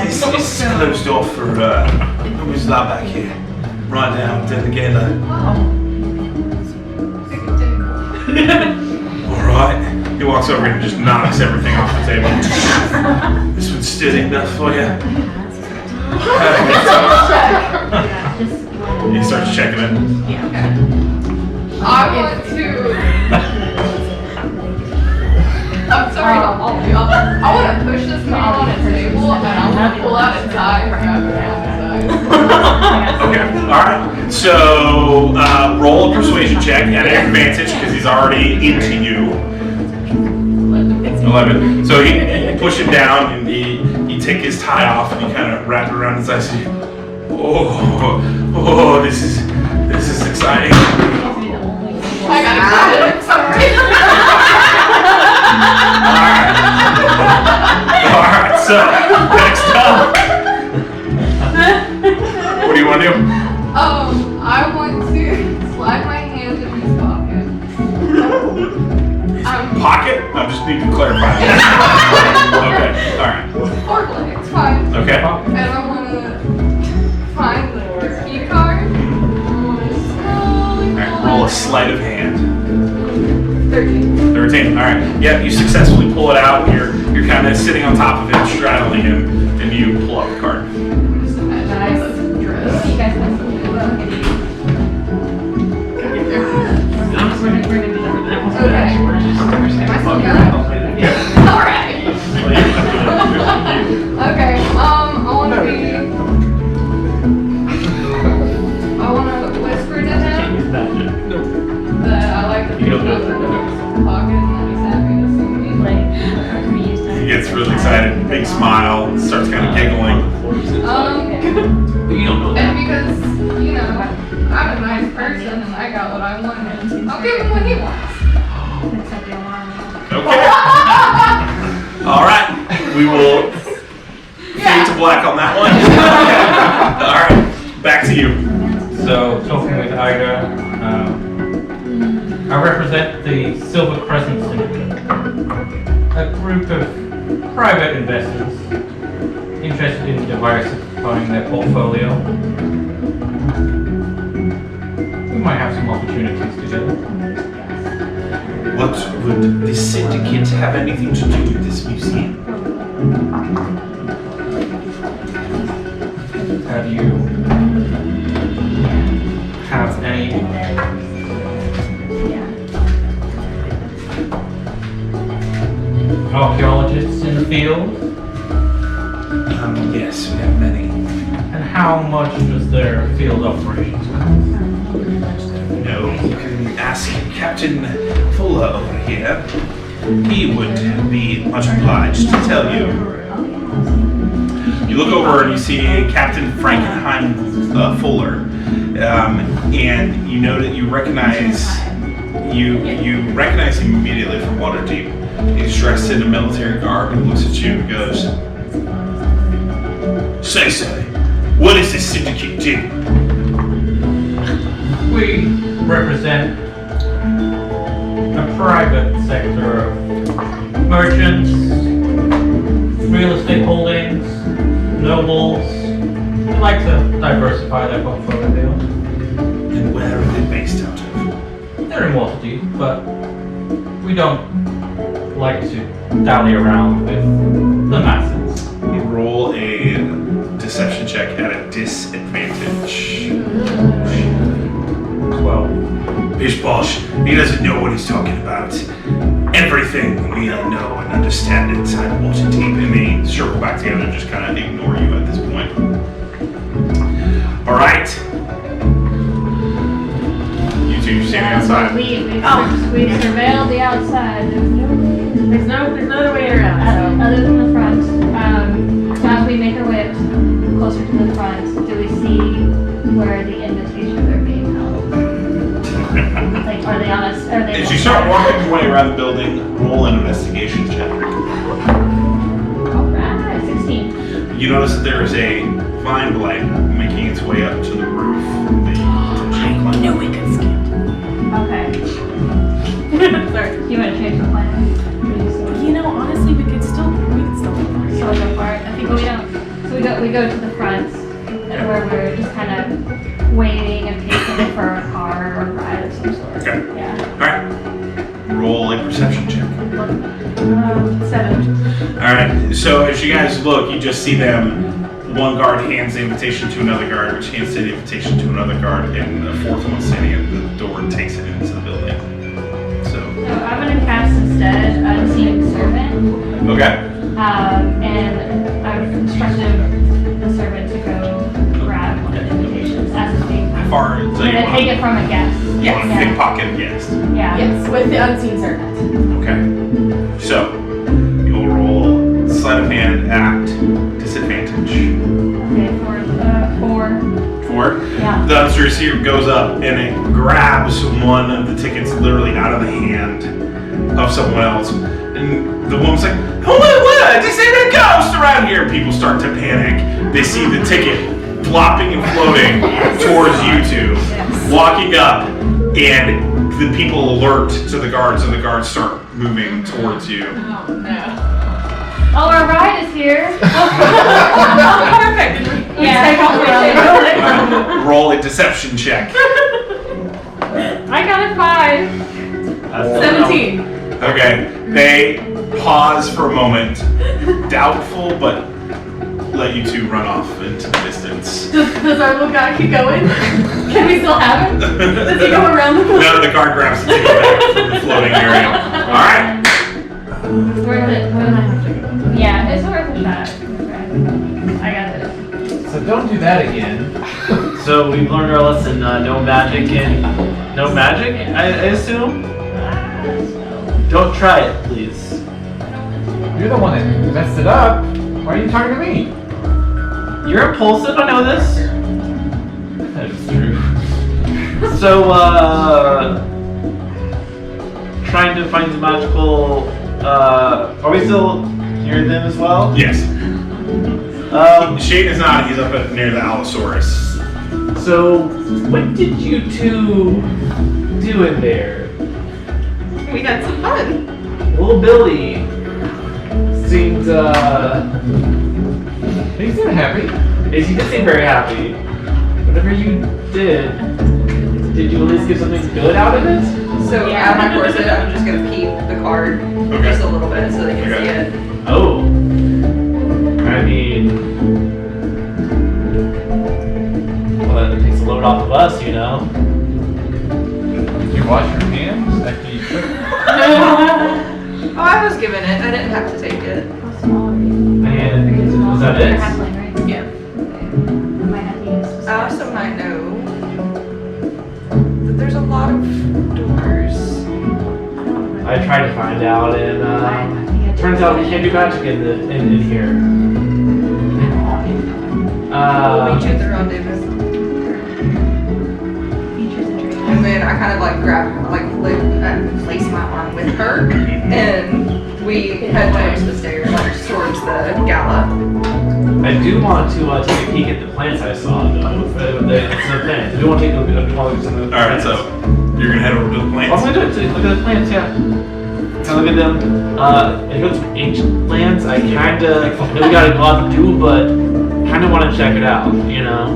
It's closed off for nobody's allowed back here. Right now, then again. Alright. He walks over and just knocks everything off the table. This one's still enough for you. He starts checking it. I want to. I'm sorry to hold you up. I want to push this man on a table and I want to pull out a die for having Okay, alright. So, roll a persuasion check at an advantage because he's already into you. 11. So you push him down and you take his tie off and you kind of wrap it around his eyes. Oh, this is exciting. I got excited. Sorry. Alright, so next up. What do you want to do? I want to slide my hand in his pocket. Pocket? I just need to clarify. Okay, alright. Hardly, it's fine. Okay. And I want to find the key card. I want to slowly Alright, pull roll a it. sleight of hand. 13. 13. Alright. Yep, you successfully pull it out. You're kind of sitting on top of him, straddling him, and you pull out the card. Just imagine this dress. You guys can Okay. Am I still good? Alright. Okay, I want to whisper to him that I like the people in his pocket and that he's happy to see me. He gets really excited, big smile, starts kind of giggling. And because, you know, I'm a nice person and I got what I wanted, I'll give him what he wants. Okay. Alright. We will fade to black on that one. Alright. Back to you. So, talking with Ida, I represent the Silver Crescent Syndicate, a group of private investors interested in diversifying their portfolio. We might have some opportunities together. What would the syndicate have anything to do with this museum? Have you have any archaeologists in the field? Yes, we have many. And how much does their field operations cost? No, you can ask Captain Fuller over here. He would be much obliged to tell you. You look over and you see Captain Frankenheim Fuller, and you know that you recognize him immediately from Waterdeep. He's dressed in a military garb and looks at you and goes, "Say, what does this syndicate do?" We represent a private sector of merchants, real estate holdings, nobles. We like to diversify their portfolio. And where are they based out of? They're in Waterdeep, but we don't like to dally around with the masses. Roll a deception check at a disadvantage. 12. Bish Bosh, he doesn't know what he's talking about. Everything we know and understand inside Waterdeep. And they circle back together and just kind of ignore you at this point. Alright. You two standing outside. We surveilled the outside. There's no other way around. Other than the front. So as we make our way up closer to the front, do we see where the invitations are being held? Like, are they on us? Are they? As you start walking your way around the building, roll an investigation check. Alright, 16. You notice that there is a vine blight making its way up to the roof. I knew we could skip. Okay. Sorry. Do you want to change the plan? You know, honestly, we could still So we go for it. I think But we we should. don't. So we go to the front, where we're just kind of waiting and pacing for a car or a ride of some sort. Okay. Yeah. Alright. Roll a perception check. 7. Alright, so as you guys look, you just see them. One guard hands the invitation to another guard, which hands the invitation to another guard, and a fourth one standing at the door and takes it into the building. So I'm gonna cast instead Unseen Servant. okay. And I've instructed the servant to go grab one of the invitations as it's being How far is I'm gonna take it from a guest. You want to Yeah. pickpocket a guest. Yeah. Yes, with the unseen servant. Okay. So you'll roll sleight of hand at disadvantage. Okay, for 4. 4. Yeah. The upstairs here goes up and it grabs one of the tickets literally out of the hand of someone else. And the woman's like, oh, what? They say there's a ghost around here. People start to panic. They see the ticket flopping and floating towards you two, walking up, and the people alert to the guards, and the guards start moving towards you. Oh no. Oh, our ride is here. Perfect. Yeah. Roll a deception check. I got a 5. 17. Okay, they pause for a moment, doubtful, but let you two run off into the distance. Does our little guy keep going? Can we still have him? Does he go around the pool? No, the guard grabs the ticket back from the floating area. Alright. It's worth it. Yeah, it's worth a shot. I got this. So don't do that again. So we've learned our lesson, no magic and no magic, I assume? Don't try it, please. You're the one that messed it up. Why are you talking to me? You're impulsive, I know this. That is true. So, trying to find the magical, are we still near them as well? Yes. Shane is not, he's up near the Allosaurus. So, what did you two do in there? We had some fun. Little Billy seemed, He seemed happy. he did seem very happy. Whatever you did you at least get something good out of it? So out of my corset, I'm just gonna peep the card just a little bit so they can see it. Oh. I mean, well, that takes a load off of us, you know? Did you wash your hands after you took it? Oh, I was given it. I didn't have to take it. And was that it? Yeah. I also might know that there's a lot of doors. I tried to find out, and turns out we can't do magic in here. We'll meet you at the rendezvous. And then I kind of like place my arm with her, and we head towards the stairs, towards the gala. I do want to take a peek at the plants I saw, though. The plants. I do want to take a look at the plants. Alright, so you're gonna head over to the plants. I'm gonna do it. Look at the plants, yeah. Can I look at them? If it's ancient plants, I kinda know we got a lot to do, but kinda want to check it out, you know?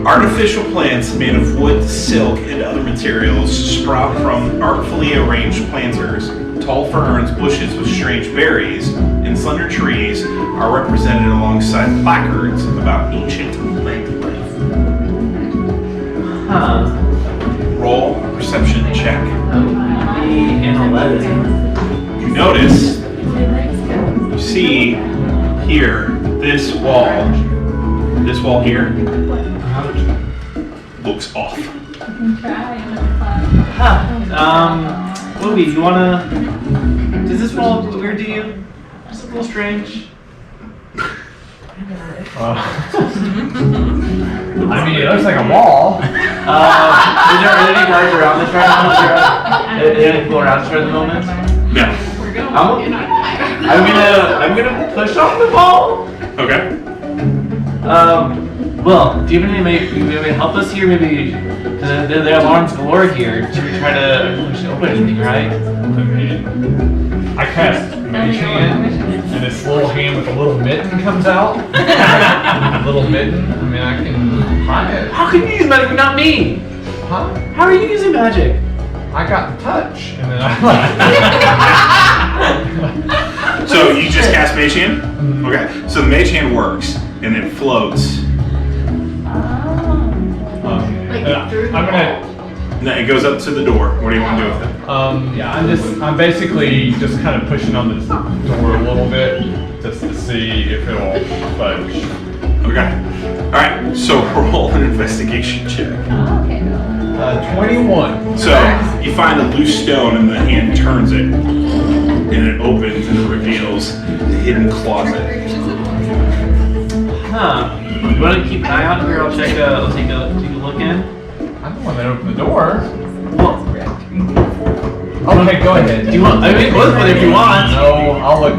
Artificial plants made of wood, silk, and other materials sprout from artfully arranged planters. Tall ferns, bushes with strange berries, and slender trees are represented alongside placards about ancient plant life. Huh. Roll a perception check. And 11. You notice, you see here, this wall here, looks off. Movie, you wanna... Does this wall look weird to you? It's a little strange. I mean, it looks like a wall. Are there any guards around this right now? Are there any people around this right at the moment? No. We're gonna I'm- walk in on fire. I'm gonna push off the wall. Okay. Well, do you have any maybe help us here? Maybe there are alarms galore here. Should we try to open anything, right? I mean, I cast Mage Hand, and this little hand with a little mitten comes out. little mitten. I mean, I can hide it. How can you use magic but not me? Huh? How are you using magic? I got the touch, and then I So you just cast Mage Hand? Okay, so the Mage Hand works, and it floats. Like through the I'm gonna. No, it goes up to the door. What do you want to do with it? Yeah, I'm basically just kind of pushing on this door a little bit, just to see if it'll budge. Okay. Alright, so roll an investigation check. 21. So you find a loose stone and the hand turns it, and it opens and it reveals the hidden closet. Huh. You want to keep an eye out here? I'll take a look in. I'm the one that opened the door. Well, Okay, go ahead. do you want? I mean, both of them if you want. No, I'll look.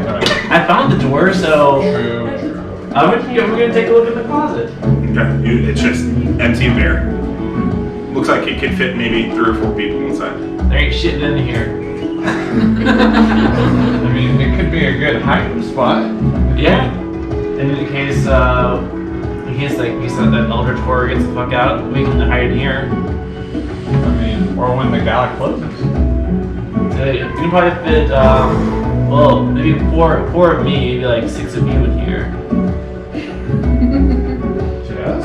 I found the door, so True. we're gonna take a look at the closet. Okay, it's just empty and bare. Looks like it could fit maybe 3 or 4 people inside. There ain't shit in here. I mean, it could be a good hiding spot. Yeah. And in case like you said that Eldritch Horror gets the fuck out, we can hide in here. I mean, or when the gala closes. So you can probably fit well, maybe four of me, maybe like 6 of you in here. Yes.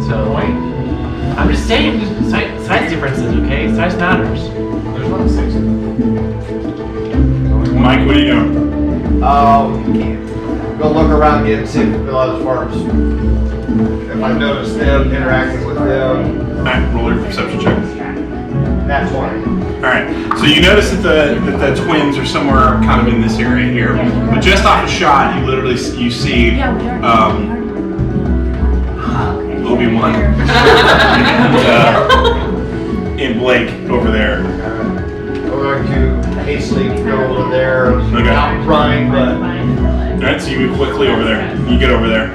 So I'm just saying, size differences, okay? Size matters. There's not 6 of them. Mike, what are you doing? Go look around again, see if as far as if I notice them interacting with them. Alright, roll your perception check. That's one. Alright, so you notice that the twins are somewhere kind of in this area here. But just off a shot, you literally you see Obi-Wan and Blake over there. We're going to hastily go over there, Okay. not running, but Alright, so you move quickly over there. You get over there.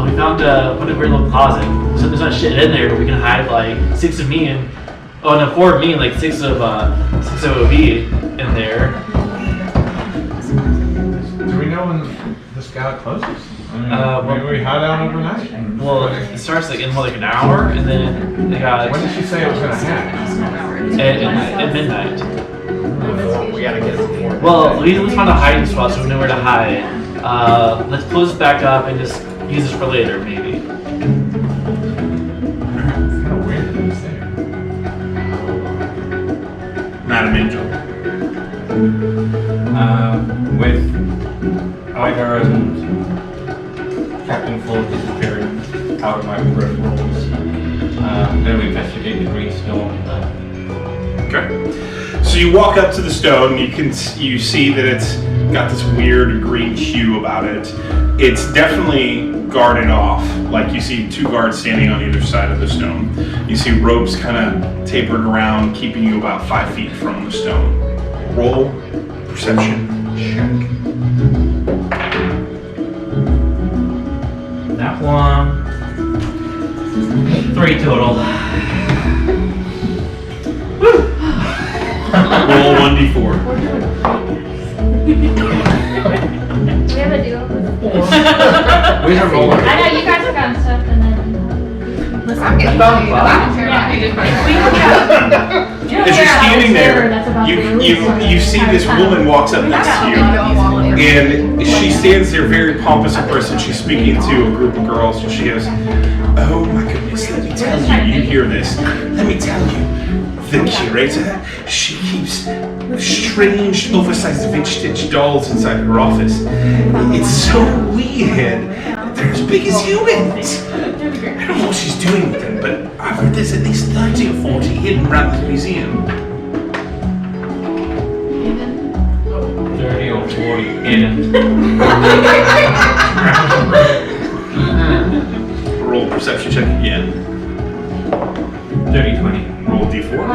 We found a weird little closet. So there's not shit in there, but we can hide like 6 of me and 4 of me and like 6 of OB in there. Do we know when this gala closes? I mean, maybe we hide out overnight. Well, it starts like in like an hour, and then they got When did she say it was gonna happen? at midnight. we gotta get it before. Well, we found a hiding spot, so we know where to hide. Let's close this back up and just use this for later, maybe. It's kind of weird that it's there. Madam Angel. With Igar and Captain Full disappearing out of my peripherals, then we investigate the green stone. Okay. So you walk up to the stone, you see that it's got this weird green hue about it. It's definitely guarded off. Like you see 2 guards standing on either side of the stone. You see ropes kind of tapered around, keeping you about 5 feet from the stone. Roll perception check. That one. 3 total. Roll 1d4. We have a duo. We have roller. I know you guys have gotten stuff and then. I'm getting money. As you're standing there, you see this woman walks up next to you, and she stands there very pompous in person. She's speaking to a group of girls, and she goes, "Oh my goodness, let me tell you, you hear this, let me tell you, the curator, she keeps strange, oversized vintage dolls inside her office. It's so weird. They're as big as humans. I don't know what she's doing with them, but I've heard there's at least 30 or 40 hidden around this museum." 30 or 40 hidden. Roll perception check again. 30, 20. Roll d4.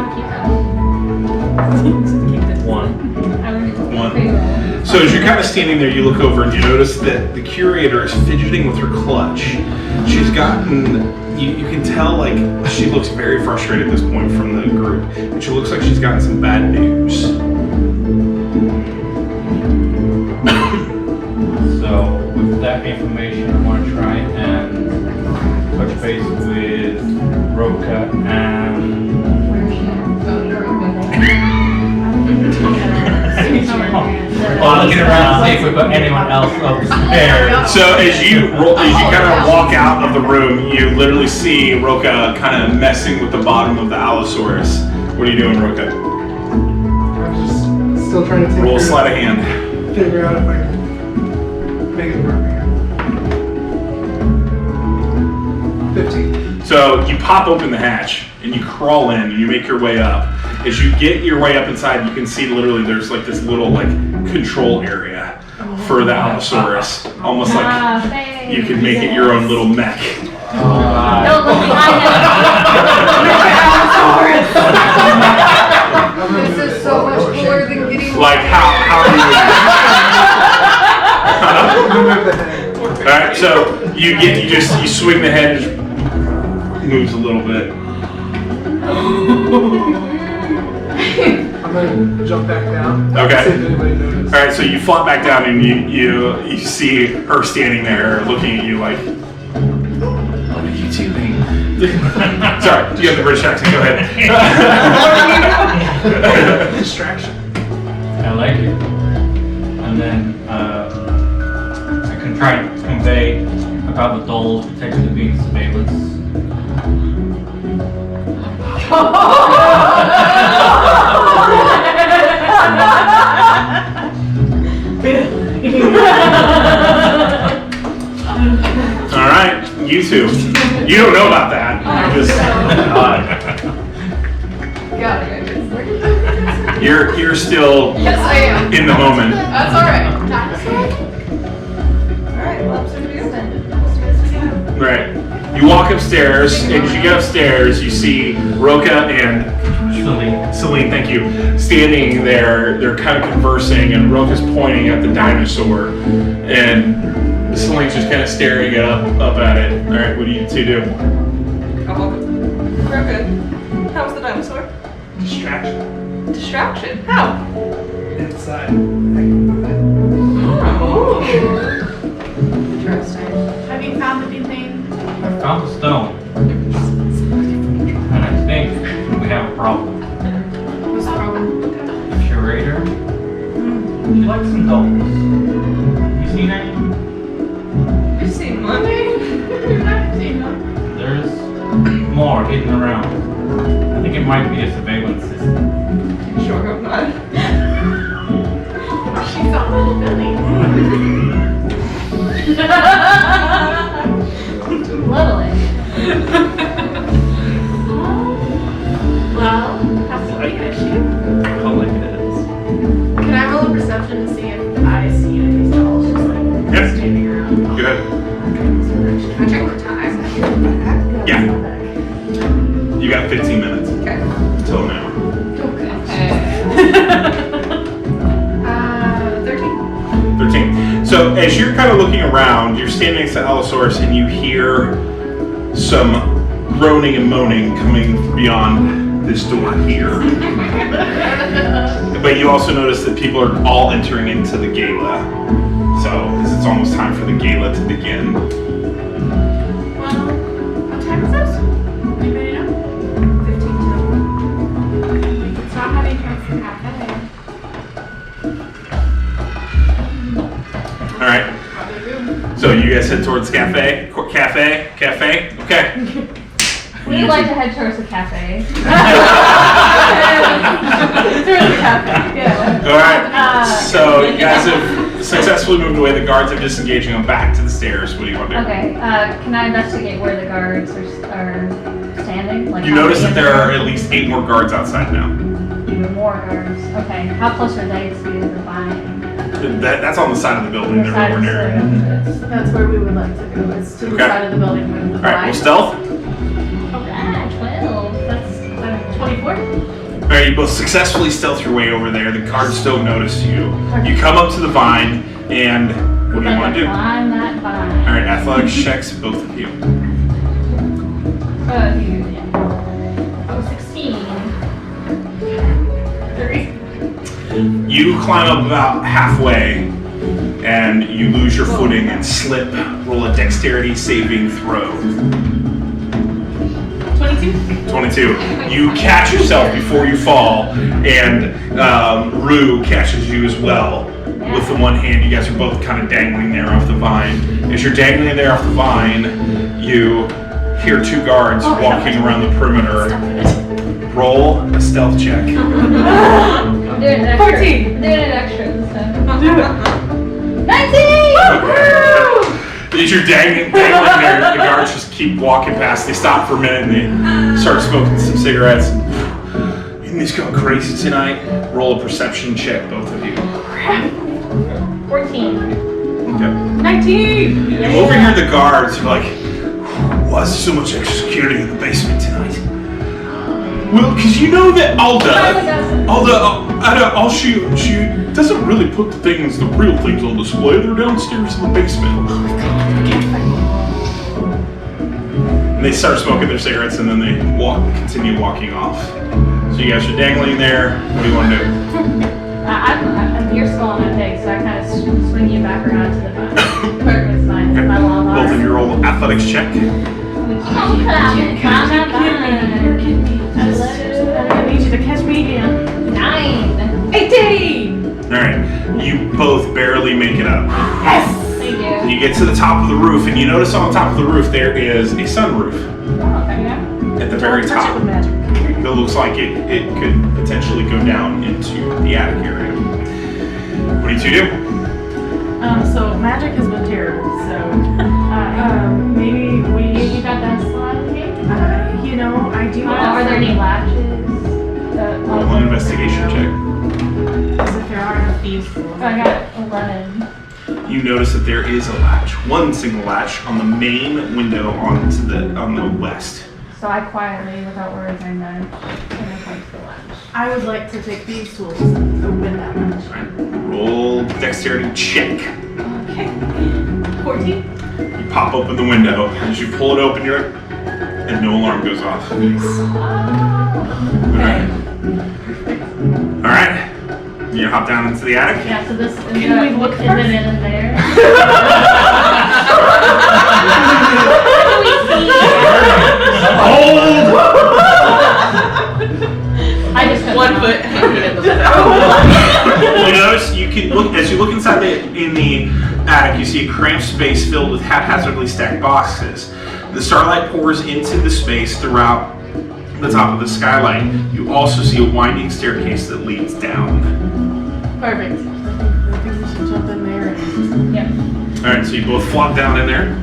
1. 1. So as you're kind of standing there, you look over and you notice that the curator is fidgeting with her clutch. She's gotten, you can tell like she looks very frustrated at this point from the group. And she looks like she's gotten some bad news. So, with that information, Well, looking around to see if we put anyone else upstairs. So as you kind of walk out of the room, you literally see Roka kind of messing with the bottom of the Allosaurus. What are you doing, Roka? I'm just still trying to Roll sleight of hand. figure out if I can make it work here. 15. So you pop open the hatch and you crawl in and you make your way up. As you get your way up inside, you can see literally there's like this little like control area for the Allosaurus. Almost like you could make it your own little mech. Don't look behind This is so much cooler than getting. Like how Move the head. Alright, so you swing the head, just moves a little bit. I'm gonna jump back down. Okay. See if anybody noticed. Alright, so you flop back down and you see her standing there looking at you like, what are you doing? Sorry, you have the British accent, go ahead. Distraction. I like it. And then I can try to convey about the dolls protecting the being surveillance. Alright, you two. You don't know about that. You're still Yes, I am. in the moment. That's alright. Alright, well, I'm sorry to Right. You walk upstairs, and as you get upstairs, you see Roka and Celine, thank you, standing there. They're kind of conversing, and Roka's pointing at the dinosaur, and Celine's just kind of staring up at it. All right, what do you two do? Oh, we're good. How was the dinosaur? Distraction. Distraction? How? Inside. I can move it. Interesting. Have you found anything? I found the stone. And I think we have a problem. What's the problem? Curator? She likes some dolls. You seen any? You seen money? I've seen them. There's more hidden around. I think it might be a surveillance system. Sure hope not. She's got little Billy. Lovely. Well, that's a big issue. Totally it is. Can I roll a perception to see if I see any of these dolls just like Yes. standing around? Go ahead. Can I check the time? Yeah. You got 15 minutes Okay. until now. 13. 13. So as you're kind of looking around, you're standing next to Allosaurus and you hear some groaning and moaning coming beyond this door here. But you also notice that people are all entering into the gala. So, because it's almost time for the gala to begin. Well, what time is this? Anybody know? 15 We can stop having drinks in the cafe. Alright, Probably do. so you guys head towards cafe? Cafe? Okay. We'd like to head towards the cafe. Towards the cafe, yeah. Alright, so you guys have successfully moved away. The guards are disengaging them back to the stairs. What do you want to do? Okay, can I investigate where the guards are standing? Like You how notice many that there are at least 8 more guards outside now. even more guards. Okay, how close are they to the vine? That's on the side of the building. They're Side nowhere of near it. the- That's where we would like to go. It's to the Okay. side of the building where the Alright, well, stealth. Alright, 12. That's 24. Alright, you both successfully stealth your way over there. The guards don't notice you. You come up to the vine, and what do you want to do? Climb that vine. Alright, athletics checks, both of you. Oh, 16. 3. You climb up about halfway, and you lose your footing and slip. Roll a dexterity saving throw. 22. 22. 22. You catch yourself before you fall, and Rue catches you as well. With the one hand, you guys are both kind of dangling there off the vine. As you're dangling there off the vine, you hear 2 guards walking around the perimeter. Roll a stealth check. I'm doing an extra. 14. I'm doing an extra this time. Do it. 19! As you're dangling there, the guards just keep walking past. They stop for a minute and they start smoking some cigarettes. Isn't this going crazy tonight? Roll a perception check, both of you. 14. Okay. 19! You overhear the guards. You're like, why is there so much extra security in the basement tonight? Well, because you know that Alda, she doesn't really put the real things on display. They're downstairs in the basement. And they start smoking their cigarettes and then they continue walking off. So you guys are dangling there. What do you want to do? You're still on my pig, so I kind of swing you back around to the vine. It's fine. It's my long arm. Both of you roll athletics check. You're kidding me. I need you to catch me again. 9. 18! Alright, you both barely make it up. Yes! Thank you. You get to the top of the roof, and you notice on the top of the roof there is a sunroof Oh, okay, yeah. at the very Touch it top. with magic. It looks like it could potentially go down into the attic area. What do you 2 do? So magic has been terrible, so maybe You got that slide here? I do. Are there any latches? Roll an investigation check. As if there are no thieves. I got 11. You notice that there is a latch, one single latch on the main window on the west. So I quietly, without words, I nudge and I point to the latch. I would like to take these tools and open that one. Right. Roll dexterity check. Okay. 14? You pop open the window. As you pull it open, you're like, and no alarm goes off. Alright. You hop down into the attic? Yeah, so this is Can we look is it first? in there? I just got 1 foot hanging in the You notice you can look as you look inside in the attic. You see a cramped space filled with haphazardly stacked boxes. The starlight pours into the space throughout the top of the skylight. You also see a winding staircase that leads down. Perfect. I think we should jump in there and Yep. All right, so you both flop down in there.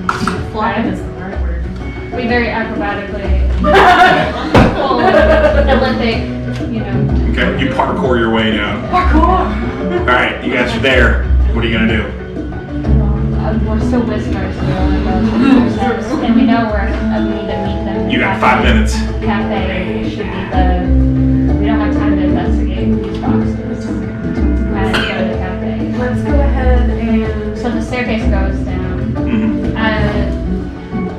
fly is the right word. We very acrobatically, full Olympic, Okay, you parkour your way down. Parkour! All right, you guys are there. What are you gonna do? We're still whispers, and we know we need to meet them. You got 5 minutes. Cafe should be we don't have time to investigate these boxes. I have to go to the cafe. Let's go ahead and So the staircase goes down. Mm-hmm.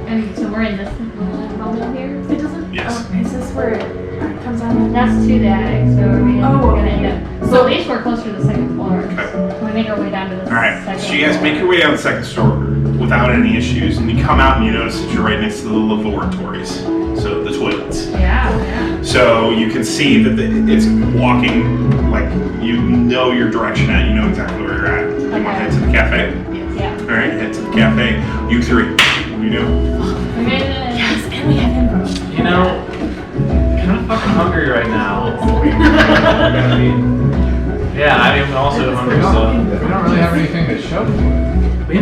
And so we're in this bubble here. it doesn't. Yes. Oh, is this where it comes out? That's to the attic, so are we Oh, gonna okay. end up. So at least we're closer to the second floor. Okay. Can we make our way down to the All right, second so you guys floor? make your way down the second story without any issues, and you come out and you notice that you're right next to the laboratories, so the toilets. Yeah. So you can see that it's walking like you know your direction at. You know exactly where you're at. You want to head to the cafe? Yeah. All right, head to the cafe. You 3. What do you do? We made it. Yes, and we have info. Kind of fucking hungry right now. Yeah, I'm also hungry, so. We don't really have anything to show for it. We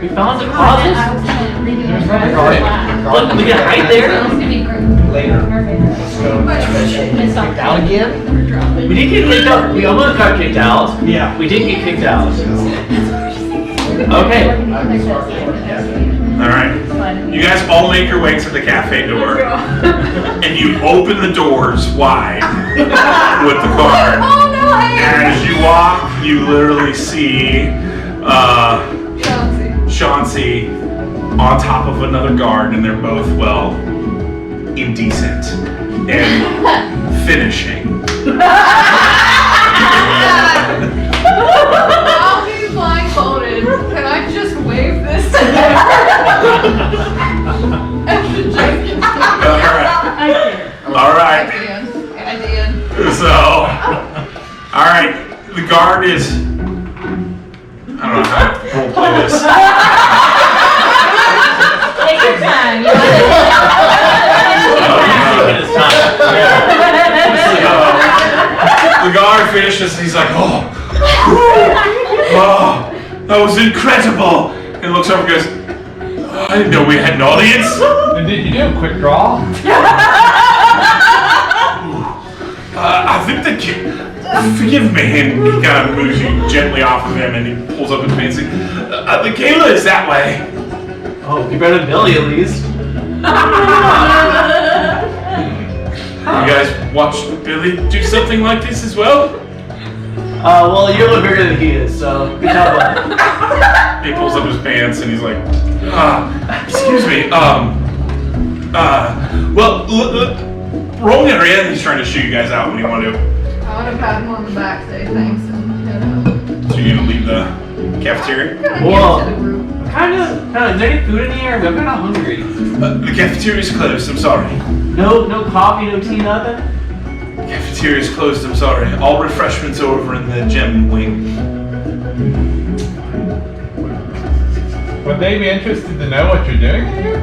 found the closet. I was gonna redo There's it. one garden. Look, we got right there. It's gonna be great. Later. It's not Out again? We did get kicked out. We almost got kicked out. Yeah. We did get kicked out. Okay. All right. You guys all make your way to the cafe door, and you open the doors wide with the card. Oh no! And as you walk, you literally see Chauncey on top of another guard, and they're both, well, indecent and finishing. I'll be blindfolded. Can I just wave this? All guard is. I don't know how to roleplay this. Take your time. The guard finishes and he's like, oh, that was incredible. And looks over and goes, I didn't know we had an audience. And did you do a quick draw? I think the forgive me, and he kind of moves you gently off of him and he pulls up his pants. The gala is that way. Oh, you better than Billy at least. You guys watch Billy do something like this as well? Well, you're a little bigger than he is, so good job, buddy. He pulls up his pants and he's like, excuse me, well, roll me a red. He's trying to shoot you guys out when you want to. I want to pat him on the back, say thanks, and head out. So you're gonna leave the cafeteria? Well, kind of. Is there any food in here? I'm kind of hungry. The cafeteria's closed, I'm sorry. No coffee, no tea, nothing? The cafeteria's closed, I'm sorry. All refreshments are over in the gem wing. Would they be interested to know what you're doing here?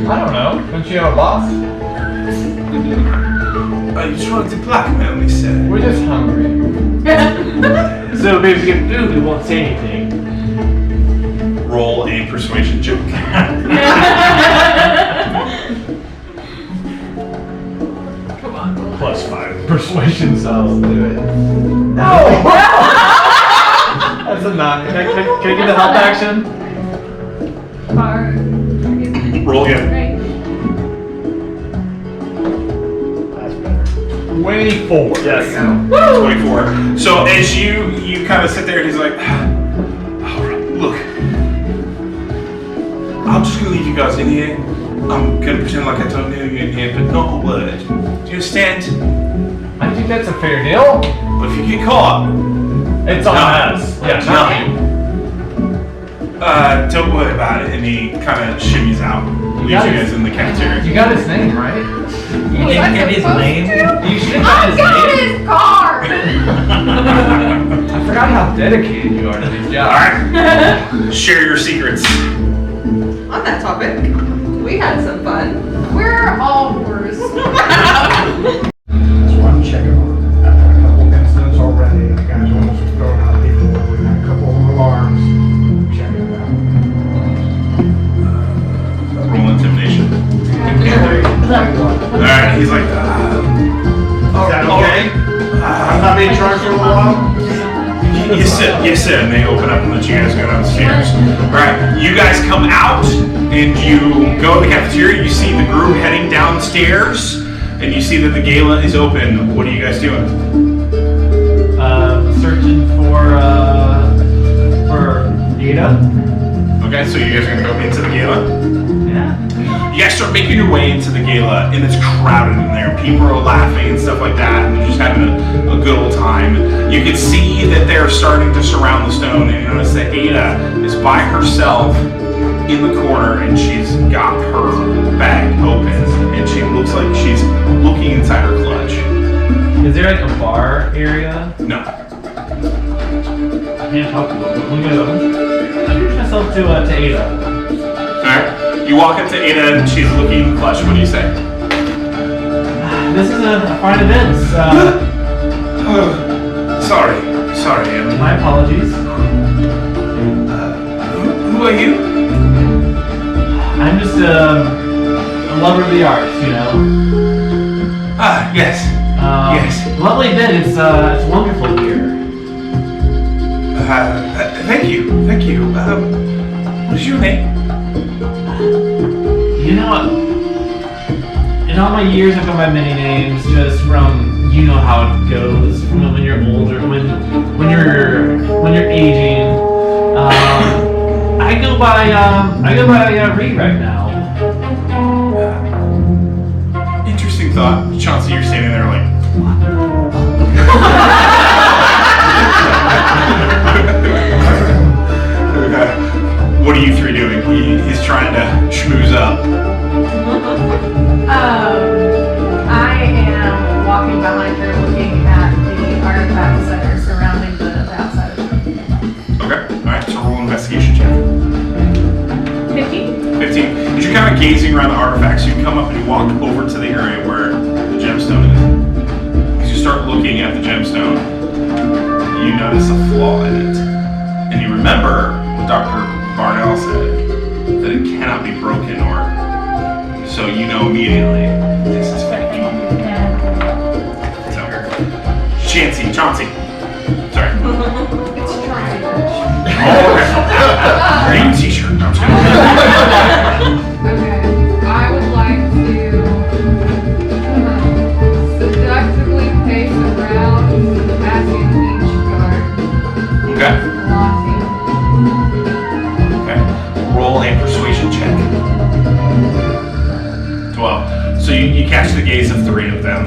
I don't know. Don't you have a boss? Are you trying to blackmail me, sir? We're just hungry. So maybe if we get food, we won't say anything. Roll a persuasion check. Come on. +5 persuasion, so I'll do it. No! That's a 9. Can I get the help action? Roll again. Right. That's better. 24. Yes. 24. So as you kind of sit there and he's like, all right, look, I'm just gonna leave you guys in here. I'm gonna pretend like I don't know you in here, but not a word. Do you understand? I think that's a fair deal. But if you get caught, It's on us. Yeah, not you. don't worry about it. And he kind of shimmies out, leaves you guys in the cafeteria. You got his name, right? You didn't get his name? You should have I got got his name. his card! I forgot how dedicated you are to these All jobs. right, share your secrets. On that topic, we had some fun. We're all whores. That's what I'm checking on. I've had a couple incidents already. The guys almost throwing out people. We've had a couple of alarms. Checking it out. Roll intimidation. All right, he's like, Is that okay? I'm not being charged for a while? Yes, sir. And they open up and let you guys go downstairs. All right, you guys come out and you go to the cafeteria. You see the group heading downstairs, and you see that the gala is open. What are you guys doing? Searching for Ada. Okay, so you guys are gonna go into the gala. Yeah. You guys start making your way into the gala, and it's crowded in there. People are laughing and stuff like that, and they're just having a good old time. You can see that they're starting to surround the stone, and you notice that Ada is by herself in the corner, and she's got her bag open, and she looks like she's looking inside her clutch. Is there like a bar area? No. I can't talk to them. Let me go. I'll introduce myself to Ada. Alright. You walk up to Ada, and she's looking in the clutch. What do you say? This is a fine event. Sorry, My apologies. who are you? I'm just a lover of the arts, you know. Yes. Yes. Lovely event. It's wonderful here. Thank you. What is your name? You know what? In all my years, I've gone by many names, just from you know how it goes. From when you're older, when you're aging. I go by Reed right now. Interesting thought. Chauncey, you're standing there like, what are you three doing? He's trying to schmooze up. I am walking behind her gazing around the artifacts, you come up and you walk over to the area where the gemstone is. As you start looking at the gemstone, you notice a flaw in it. And you remember what Dr. Barnell said, that it cannot be broken or... So you know immediately, this is fake. So, Chauncey. Sorry. It's trying. Oh, okay. Green t-shirt. No, I'm just kidding. Okay, I would like to seductively pace around, asking each guard, Okay. wanting. Okay. Roll a persuasion check. 12. So you catch the gaze of 3 of them,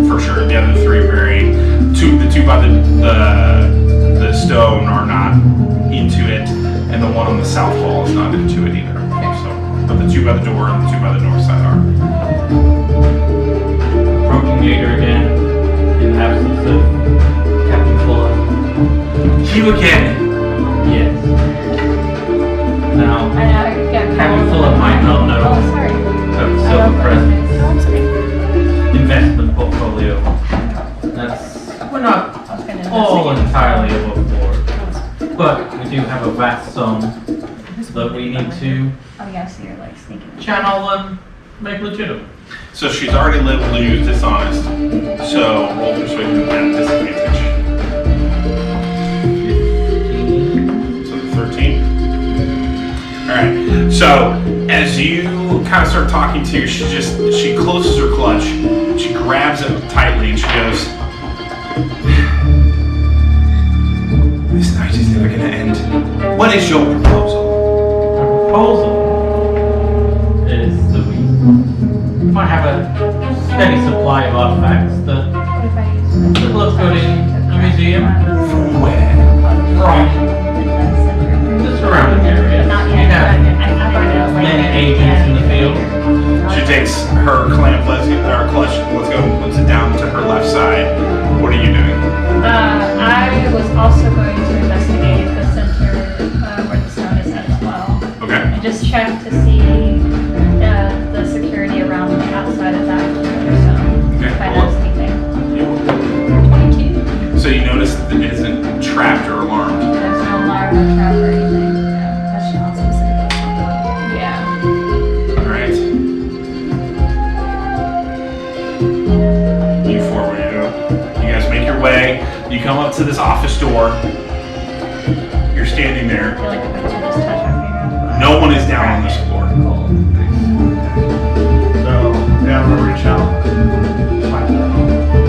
for sure. The other 3 very... The two by the stone are not into it, and the one on the south wall is not into it either. So, but the 2 by the door and the 2 by the north side are. Approaching Gator again, in the absence of Captain Fuller. You again! Yes. Now, Captain Fuller might not know Oh, sorry. of Silver Presence investment portfolio. We're not all entirely above board, but we do have a vast sum that we need to Oh, yeah, so you're like sneaking. channel and make legitimate. So she's already labeled you dishonest. So roll persuasion at disadvantage. So 13. Alright. So as you kind of start talking to her, she closes her clutch, she grabs it tightly and she goes, "This night is never gonna end. What is your proposal?" Our proposal is that we might have a steady supply of artifacts that look good in a museum From where? from the surrounding area. Not We yet, have but many agents in the field. She takes her clamp, or clutch, let's go, and puts it down to her left side. What are you doing? I was also going to investigate the center where the stone is at as well. Okay. And just check to see the security around the outside of that stone. Okay, If I cool. notice anything. 22. So you notice that it isn't trapped or alarmed. There's no alarm or trap or anything. Yeah, that's not specific. Yeah. Alright. You four, what are you doing? You guys make your way. You come up to this office door. You're standing I there. feel like if I could just touch our finger. No one is down on this floor. So, yeah, I'm gonna reach out.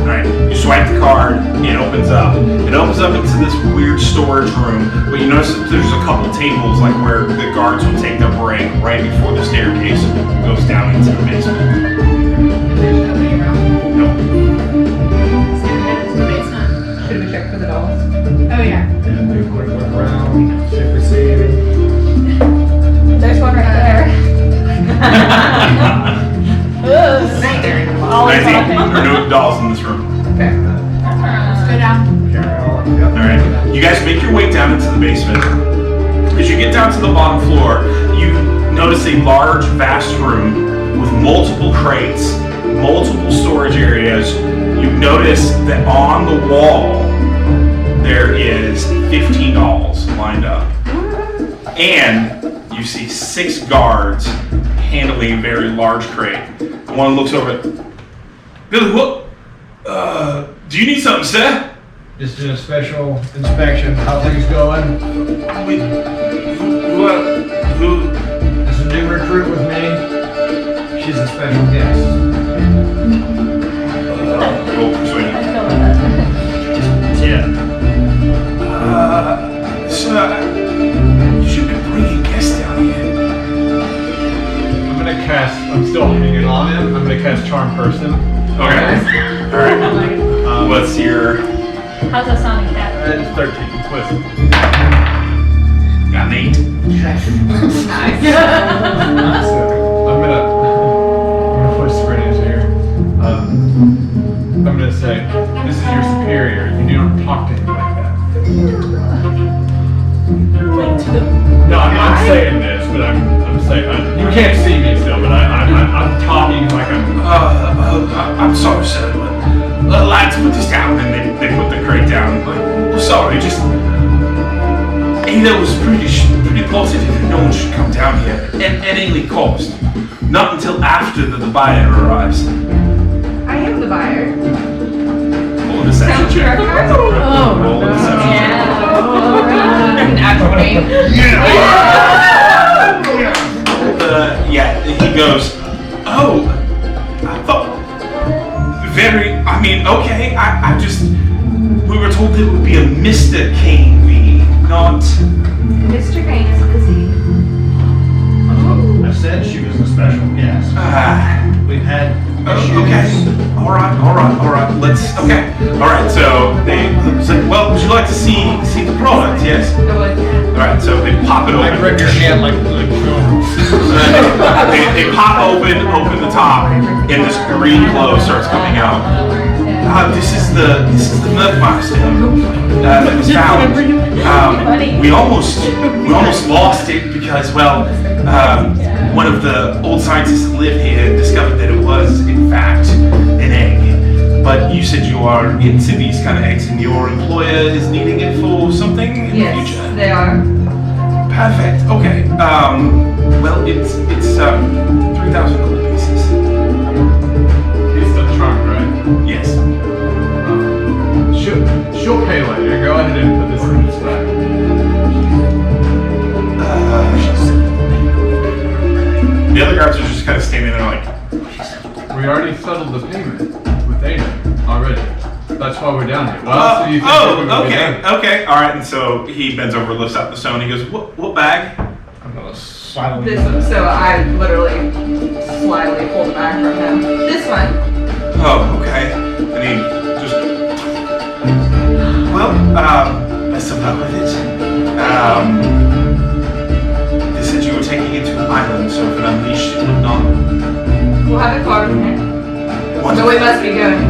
Alright. You swipe the card. It opens up. It opens up into this weird storage room. But you notice that there's a couple tables, like where the guards will take their break right before the staircase goes down into the basement. There's nobody around. Nope. It's the basement. Should we check for the dolls? Oh, yeah. Yeah, do a quick look around, see if we see any. There's one right there. Always 19. laughing. There are no dolls in this room. Okay. Let's go down. Carry on. Yep. Alright. You guys make your way down into the basement. As you get down to the bottom floor, you notice a large, vast room with multiple crates, multiple storage areas. You notice that on the wall there is 15 dolls lined up. And you see 6 guards handling a very large crate. The one looks over at Billy, what? Do you need something, sir? Just doing a special inspection. How things going? Wait, who? There's a new recruit with me. She's a special guest. Roll persuasion. I feel like that. 10. Sir, you should be bringing guests down here. I'm gonna cast. I'm still hanging on him. I'm gonna cast Charm Person. Okay. Alright. What's your... How's that sounding, Cat? It's 13. Listen. Got an 8. So, I'm gonna whisper in his ear. I'm gonna say, this is your superior. You don't talk to him like that. Like to the No, I'm not saying this, but I'm I'm saying, you can't see me still, but I'm talking like I'm. I'm sorry, sir, but lads, put this down, and they put the crate down. Like, sorry, just Ada was pretty positive that no one should come down here at any cost. Not until after the buyer arrives. I am the buyer. Roll a deception Sound check. check. Roll a deception check. Natural name. Yeah, he goes, oh, I thought, okay, I just, we were told that it would be a Mr. Kane V, not... Mr. Kane is busy. I said she was a special guest. We've had issues. Okay, all right, let's, okay. All right, so they said, well, would you like to see the product, yes? I would. All right, so they pop it I open. grip your hand like They pop open the top, and this green glow starts coming out. This is the Murkmire stone that was found. We almost lost it because, well, one of the old scientists that lived here discovered that it was, in fact, an egg. But you said you are into these kind of eggs, and your employer is needing it for something in the Yes, future. they are. Perfect. Okay. Well, it's 3,000 gold pieces. It's the trunk, right? Yes. She'll pay later. Go ahead and put this in this bag. The other guards are just kind of standing there like, We already settled the payment with Ada already. That's why we're down here. What else do you think we're gonna be doing? okay, all right. And so he bends over, lifts out the stone. He goes, what bag? I'm gonna silently. So I literally slyly pulled the bag from him. This one. Oh, okay. And he just, well, best of luck with it. They said you were taking it to an island, so if it unleashed, it would not. We'll have it far from here. So Wonderful. we must be going.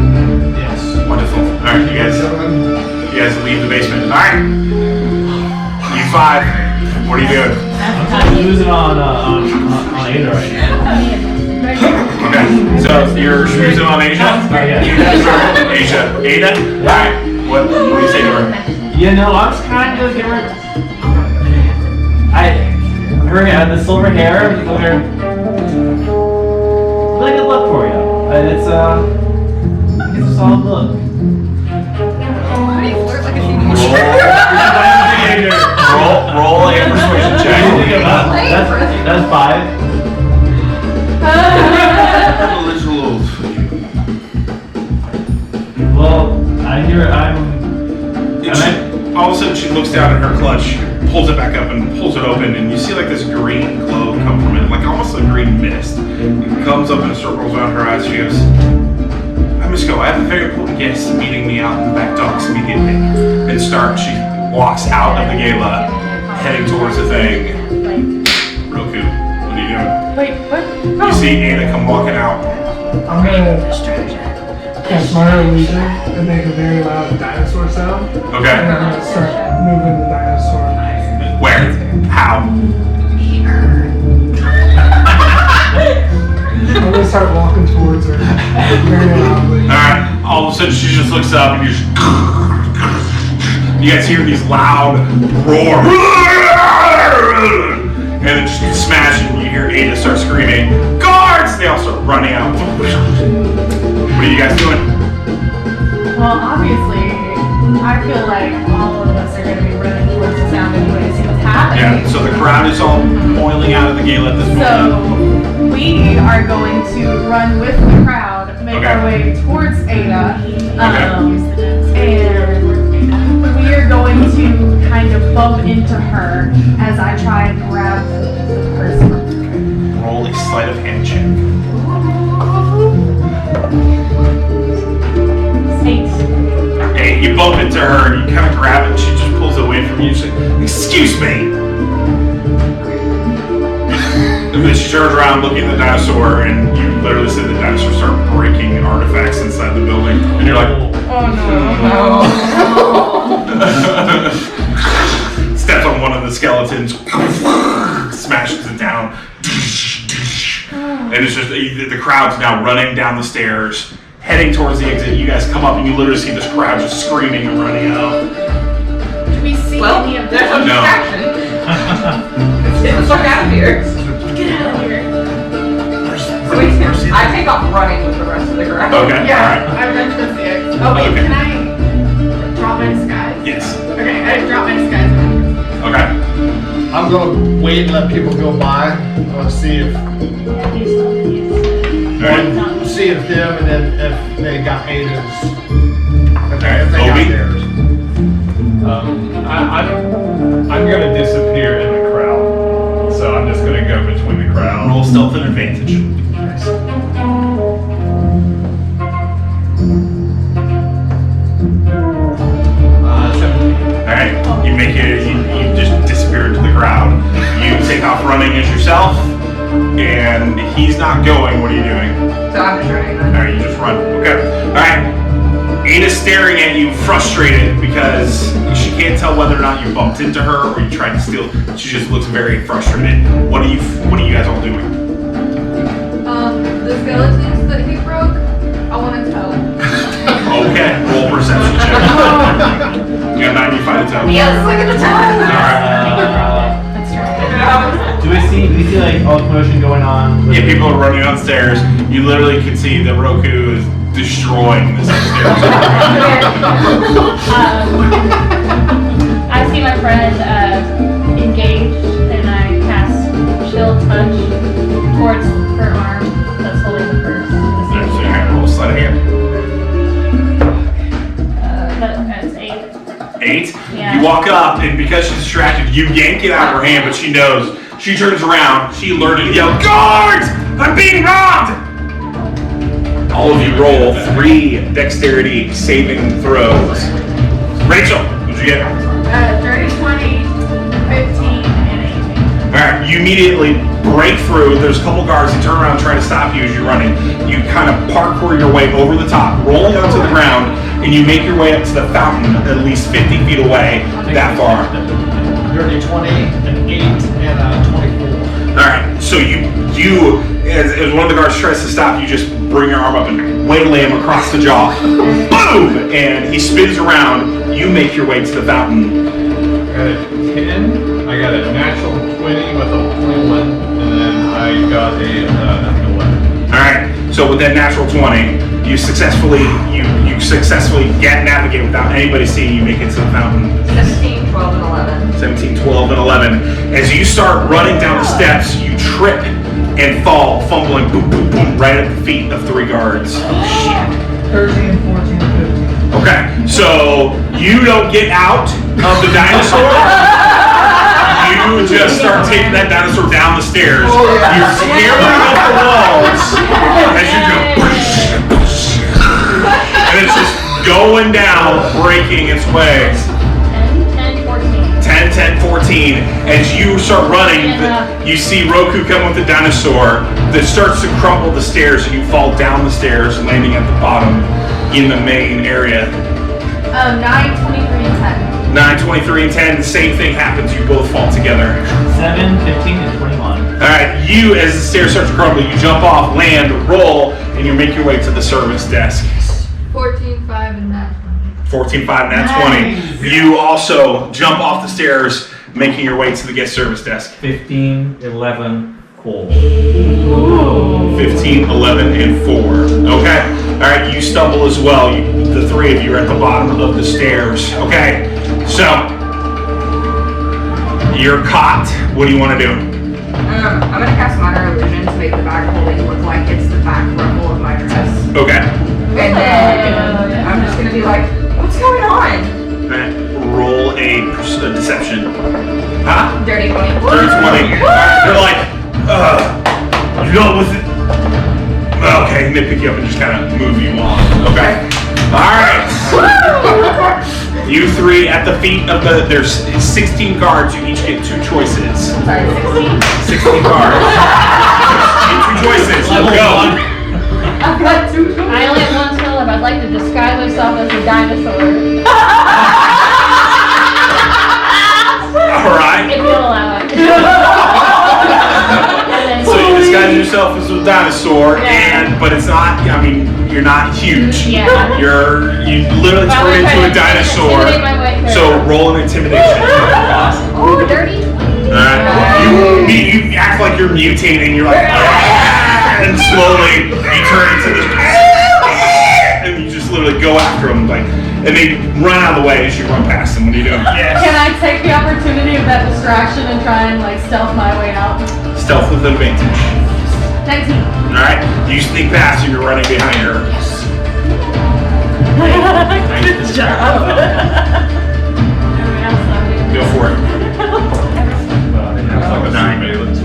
Yes. Wonderful. All right, you guys leave the basement. All right. You five. What are you doing? I'm losing on Ada right now. Okay. So you're schmoozing on Asia. Oh, yeah. Asia. Ada. All right. What do you say to her? You know, I was kind of giving her. Her had the silver hair, with her. Really good look for you. It's a solid look. How do you flirt like a teenager? Roll a persuasion check. That's 5. A little for you. Well, All of a sudden, she looks down at her clutch, pulls it back up, and pulls it open, and you see like this green glow come from it, like almost a green mist. It comes up and circles around her eyes. She goes, I must go. I have a very important guest meeting me out in the back docks immediately. And she walks out of the gala, heading towards the thing. Roku, what are you doing? Wait, what? You see Ada come walking out. I'm gonna cast my illusion and make a very loud dinosaur sound. And Okay. I'm gonna start moving the dinosaur. Where? How? I'm gonna start walking towards her very loudly. Alright, all of a sudden she just looks up and you guys hear these loud roar. And it just smash and you hear Ada start screaming, guards! They all start running out. What are you guys doing? Well, obviously, I feel like all of us are going to be running towards the sound anyway to see what's happening. Yeah, so the crowd is all boiling out of the gala at this point. So we are going to run with the crowd, make our way towards Ada, and we are going to kind of bump into her as I try and grab the person. Roll a sleight of hand check. 8. Hey, you bump into her and you kind of grab it and she just pulls it away from you. She's like, excuse me! And then she turns around looking at the dinosaur and you literally see the dinosaur start breaking artifacts inside the building. And you're like, steps on one of the skeletons, smashes it down. And it's just the crowd's now running down the stairs, heading towards the exit. You guys come up and you literally see this crowd just screaming and running out. Do we see Well, any of there's them? no No. distraction. Get the fuck out of here. Get out of here. So I take off running with the rest of the crowd. Okay, Yeah, I've done the six. Oh wait, Okay. can I drop my disguise? Yes. Okay, I drop my disguise. Okay. I'm gonna wait and let people go by. See if see if them and then if they got Ada's. If they got Obi? theirs. I'm gonna disappear in the crowd, so I'm just gonna go between the crowd. Roll stealth and advantage. Alright, you make it, you just disappear into the crowd. You take off running as yourself, and he's not going. What are you doing? So I'm just running. Alright, you just run. Okay. Alright. Ada's staring at you, frustrated, because she can't tell whether or not you bumped into her or you tried to steal. She just looks very frustrated. What are you guys all doing? The skeletons that he broke, I want to tell. Okay, roll perception check. You got 95 to tell. Yes, look at the time. Alright. Do we see like all commotion going on? Yeah, people are running downstairs. You literally can see that Roku is destroying this upstairs. I see my friend engaged, and I cast chill touch towards her arm that's holding the purse. Alright, so you're gonna roll sleight of hand. That's 8. 8. Yeah. You walk up, and because she's distracted, you yank it out of her hand, but she knows. She turns around. She learned to yell, "Guards! I'm being robbed!" All of you roll 3 dexterity saving throws. Rachel, what'd you get? 30, 20, 15, and 18. Alright, you immediately break through. There's a couple guards that turn around trying to stop you as you're running. You kind of parkour your way over the top, rolling onto the ground, and you make your way up to the fountain at least 50 feet away, that far. Dirty 20, an 8, and a 24. Alright, so you as one of the guards tries to stop you, just bring your arm up and waylay him across the jaw. Boom! And he spins around. You make your way to the fountain. I got a 10, I got a natural 20 with a 21, and then I got an 11. Alright, so with that natural 20, you successfully navigate without anybody seeing you make it to the fountain. 17, 12, and 11. 17, 12, and 11. As you start running down the steps, you trip and fall, fumbling, boom, boom, boom, right at the feet of 3 guards. 13, 14, 15. Okay, so you don't get out of the dinosaur. You just start taking that dinosaur down the stairs. You're scaring up the walls as you go. And it's just going down, breaking its way. 10, 14. 10, 10, 14. As you start running, you see Roku come with the dinosaur that starts to crumble the stairs, and you fall down the stairs, landing at the bottom in the main area. 9, 23, and 10. 9, 23, and 10, the same thing happens. You both fall together. 7, 15, and 21. Alright, you, as the stairs start to crumble, you jump off, land, roll, and you make your way to the service desk. 14, 5, and 9. 14, 5, and that's 20. You also jump off the stairs, making your way to the guest service desk. 15, 11, 4. 15, 11, and 4. Okay. Alright, you stumble as well. The 3 of you are at the bottom of the stairs. Okay. So, you're caught. What do you want to do? I'm gonna cast minor illusion to make the bag holding look like it's the back ruffle of my dress. Okay. And then I'm just gonna be like, what's going on? Alright, roll a deception. Huh? Dirty 20. Dirty 20. They're like, you know what's it? Okay, and they pick you up and just kind of move you on. Okay. Alright. You 3 at the feet of there's 16 guards, you each get 2 choices. Sorry, 16. 16 guards. Get 2 choices, let's go. I've got 2 choices. I only have one skill up. I'd like to disguise myself as a dinosaur. Alright. If you'll allow it. And then So you disguise yourself as a dinosaur, but it's not. I mean, you're not huge. Yeah. You literally Well, turn we're into a trying to dinosaur. intimidate my way through. So roll an intimidation. Oh, dirty. Alright. You act like you're mutating. You're like, "Ah," and slowly you turn into this, and you just literally go after them, like, and they run out of the way as you run past them. What are you doing? Can I take the opportunity of that distraction and try and like stealth my way out? Stealth with advantage. 19. Alright. You sneak past and you're running behind her. Good job. Go for it.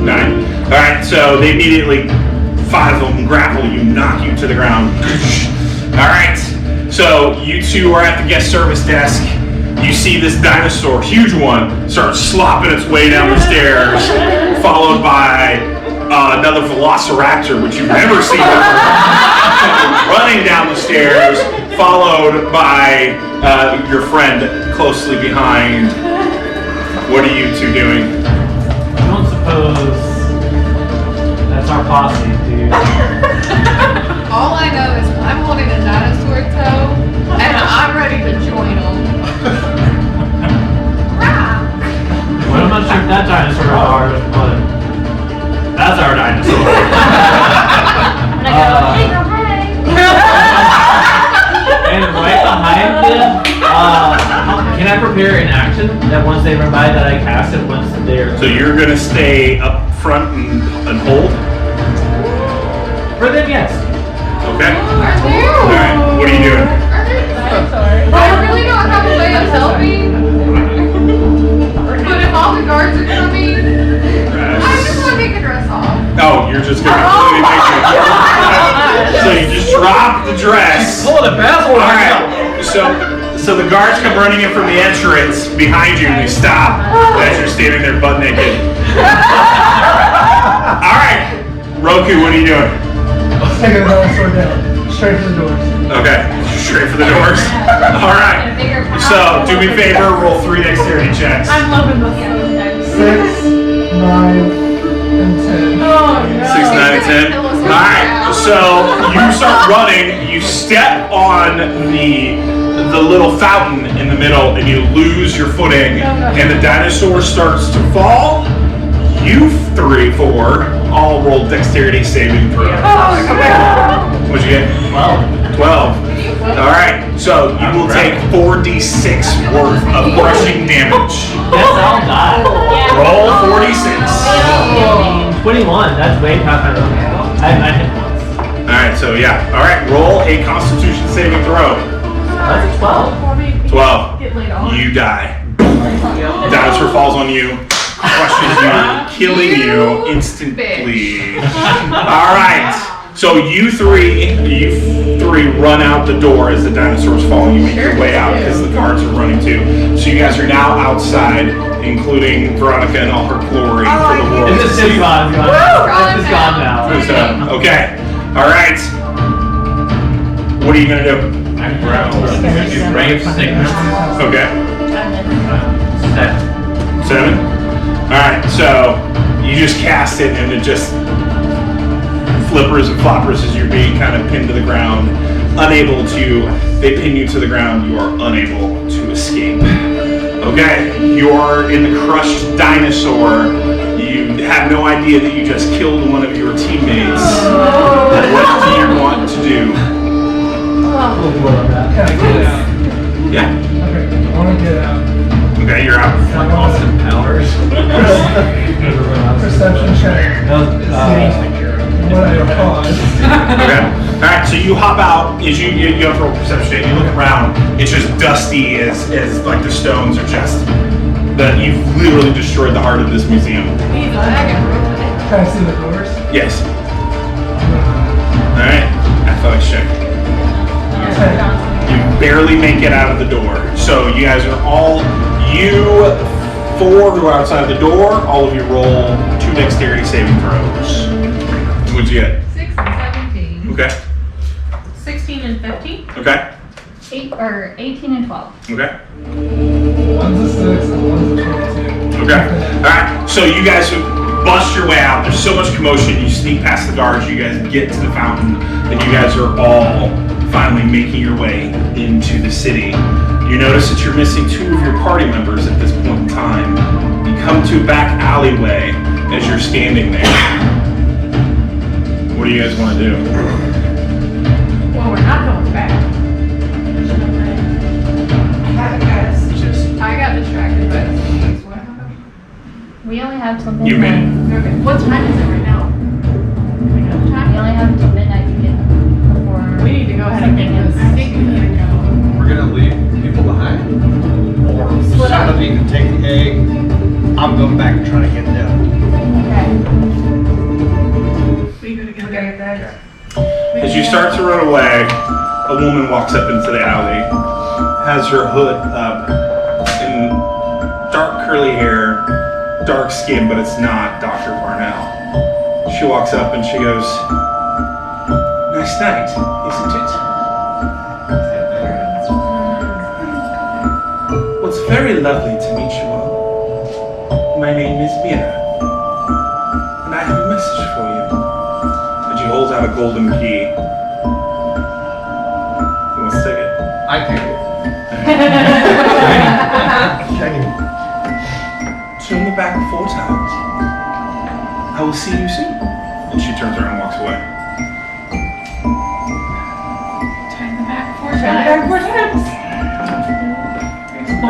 9. Alright, so they immediately, 5 of them grapple you, knock you to the ground. Alright, so you two are at the guest service desk. You see this dinosaur, huge one, start slopping its way down the stairs, followed by another velociraptor, which you've never seen before, running down the stairs, followed by your friend closely behind. What are you two doing? I don't suppose that's our posse, dude. All I know is I'm holding a dinosaur toe and I'm ready to join them. Well, I'm not sure if that dinosaur is ours, but that's our dinosaur. And I go, hey, girl, hey. And right behind them, can I prepare an action that once they run by that I cast it once they're... So you're gonna stay up front and hold? For them, yes. Okay. Are there? Alright, what are you doing? I really don't have a way of helping. But if all the guards are coming, I just want to take the dress off. Oh, you're just gonna completely make your So you just drop the dress. Pull the bezel Alright, so the guards come running in from the entrance behind you and they stop as you're standing there butt naked. Alright, Roku, what are you doing? Taking the dinosaur down, straight to the doors. Okay, straight for the doors. Alright, so do me a favor, roll 3 dexterity checks. I'm loving this. 6, 9, and 10. Oh no. 6, 9, and 10. Alright, so you start running, you step on the little fountain in the middle and you lose your footing and the dinosaur starts to fall. You 3, 4 all roll dexterity saving throws. What'd you get? 12. Alright, so you will take 4d6 worth of crushing damage. Yes, I'll die. Roll 4d6. 21, that's way past my limit. I hit once. Alright, so yeah. Alright, roll a constitution saving throw. That's a 12. 12. Get laid off. You die. Dinosaur falls on you, crushes you, killing you instantly. Alright. So you three run out the door as the dinosaur's falling. You make your way out because the guards are running too. So you guys are now outside, including Veronica and all her glory for the world. It's just gone. It's gone now. Okay. Alright. What are you gonna do? I'm do brave sickness. Okay. 7. 7? Alright, so you just cast it and it just flippers and floppers as you're being kind of pinned to the ground. They pin you to the ground, you are unable to escape. Okay, you are in the crushed dinosaur. You have no idea that you just killed one of your teammates. What do you want to do? Can I get out? Yeah. Okay, I want to get out. Okay, you're out. Austin Powers. Perception check. Whatever caused. Okay. Alright, so you hop out, as you have to roll perception check, you look around, it's just dusty as like the stones are just, that you've literally destroyed the heart of this museum. Can I see the doors? Yes. Alright, athletics check. You barely make it out of the door. So you guys are all, you 4 who are outside the door, all of you roll 2 dexterity saving throws. What'd you get? 6 and 17. Okay. 16 and 15. Okay. 18 and 12. Okay. One's a 6 and one's a 22. Okay. Alright. So you guys bust your way out. There's so much commotion. You sneak past the guards. You guys get to the fountain, and you guys are all finally making your way into the city. You notice that you're missing 2 of your party members at this point in time. You come to a back alleyway as you're standing there. What do you guys want to do? Well, we're not going back. I got distracted by the things. What happened? We only have till midnight. You made it. Okay. What time is it right now? Do we know the We time? only have until midnight to get before. We need to go ahead and get this. I think we need to go. We're gonna leave people behind. Or somebody can take the egg. I'm going back and try to get them. Okay. We go together. Okay, that. As you start to run away, a woman walks up into the alley, has her hood up, and dark curly hair, dark skin, but it's not Dr. Parnell. She walks up and she goes, "Nice night, isn't it?" "Well, it's very lovely to meet you all. My name is Mira, and I have a message for you." And she holds out a golden key. You want to take it? I take it. Shiny. Turn the back 4 times. I will see you soon. And she turns around and walks away. Turn the back 4 times.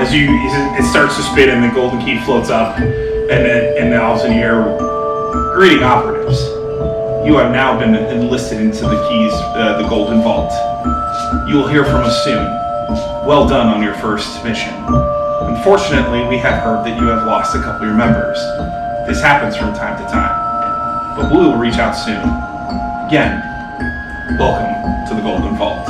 As it starts to spin and the golden key floats up, and all of a sudden you hear, "Greeting operatives. You have now been enlisted into the the Golden Vault. You will hear from us soon. Well done on your first mission. Unfortunately, we have heard that you have lost a couple of your members. This happens from time to time, but we will reach out soon. Again, welcome to the Golden Vault."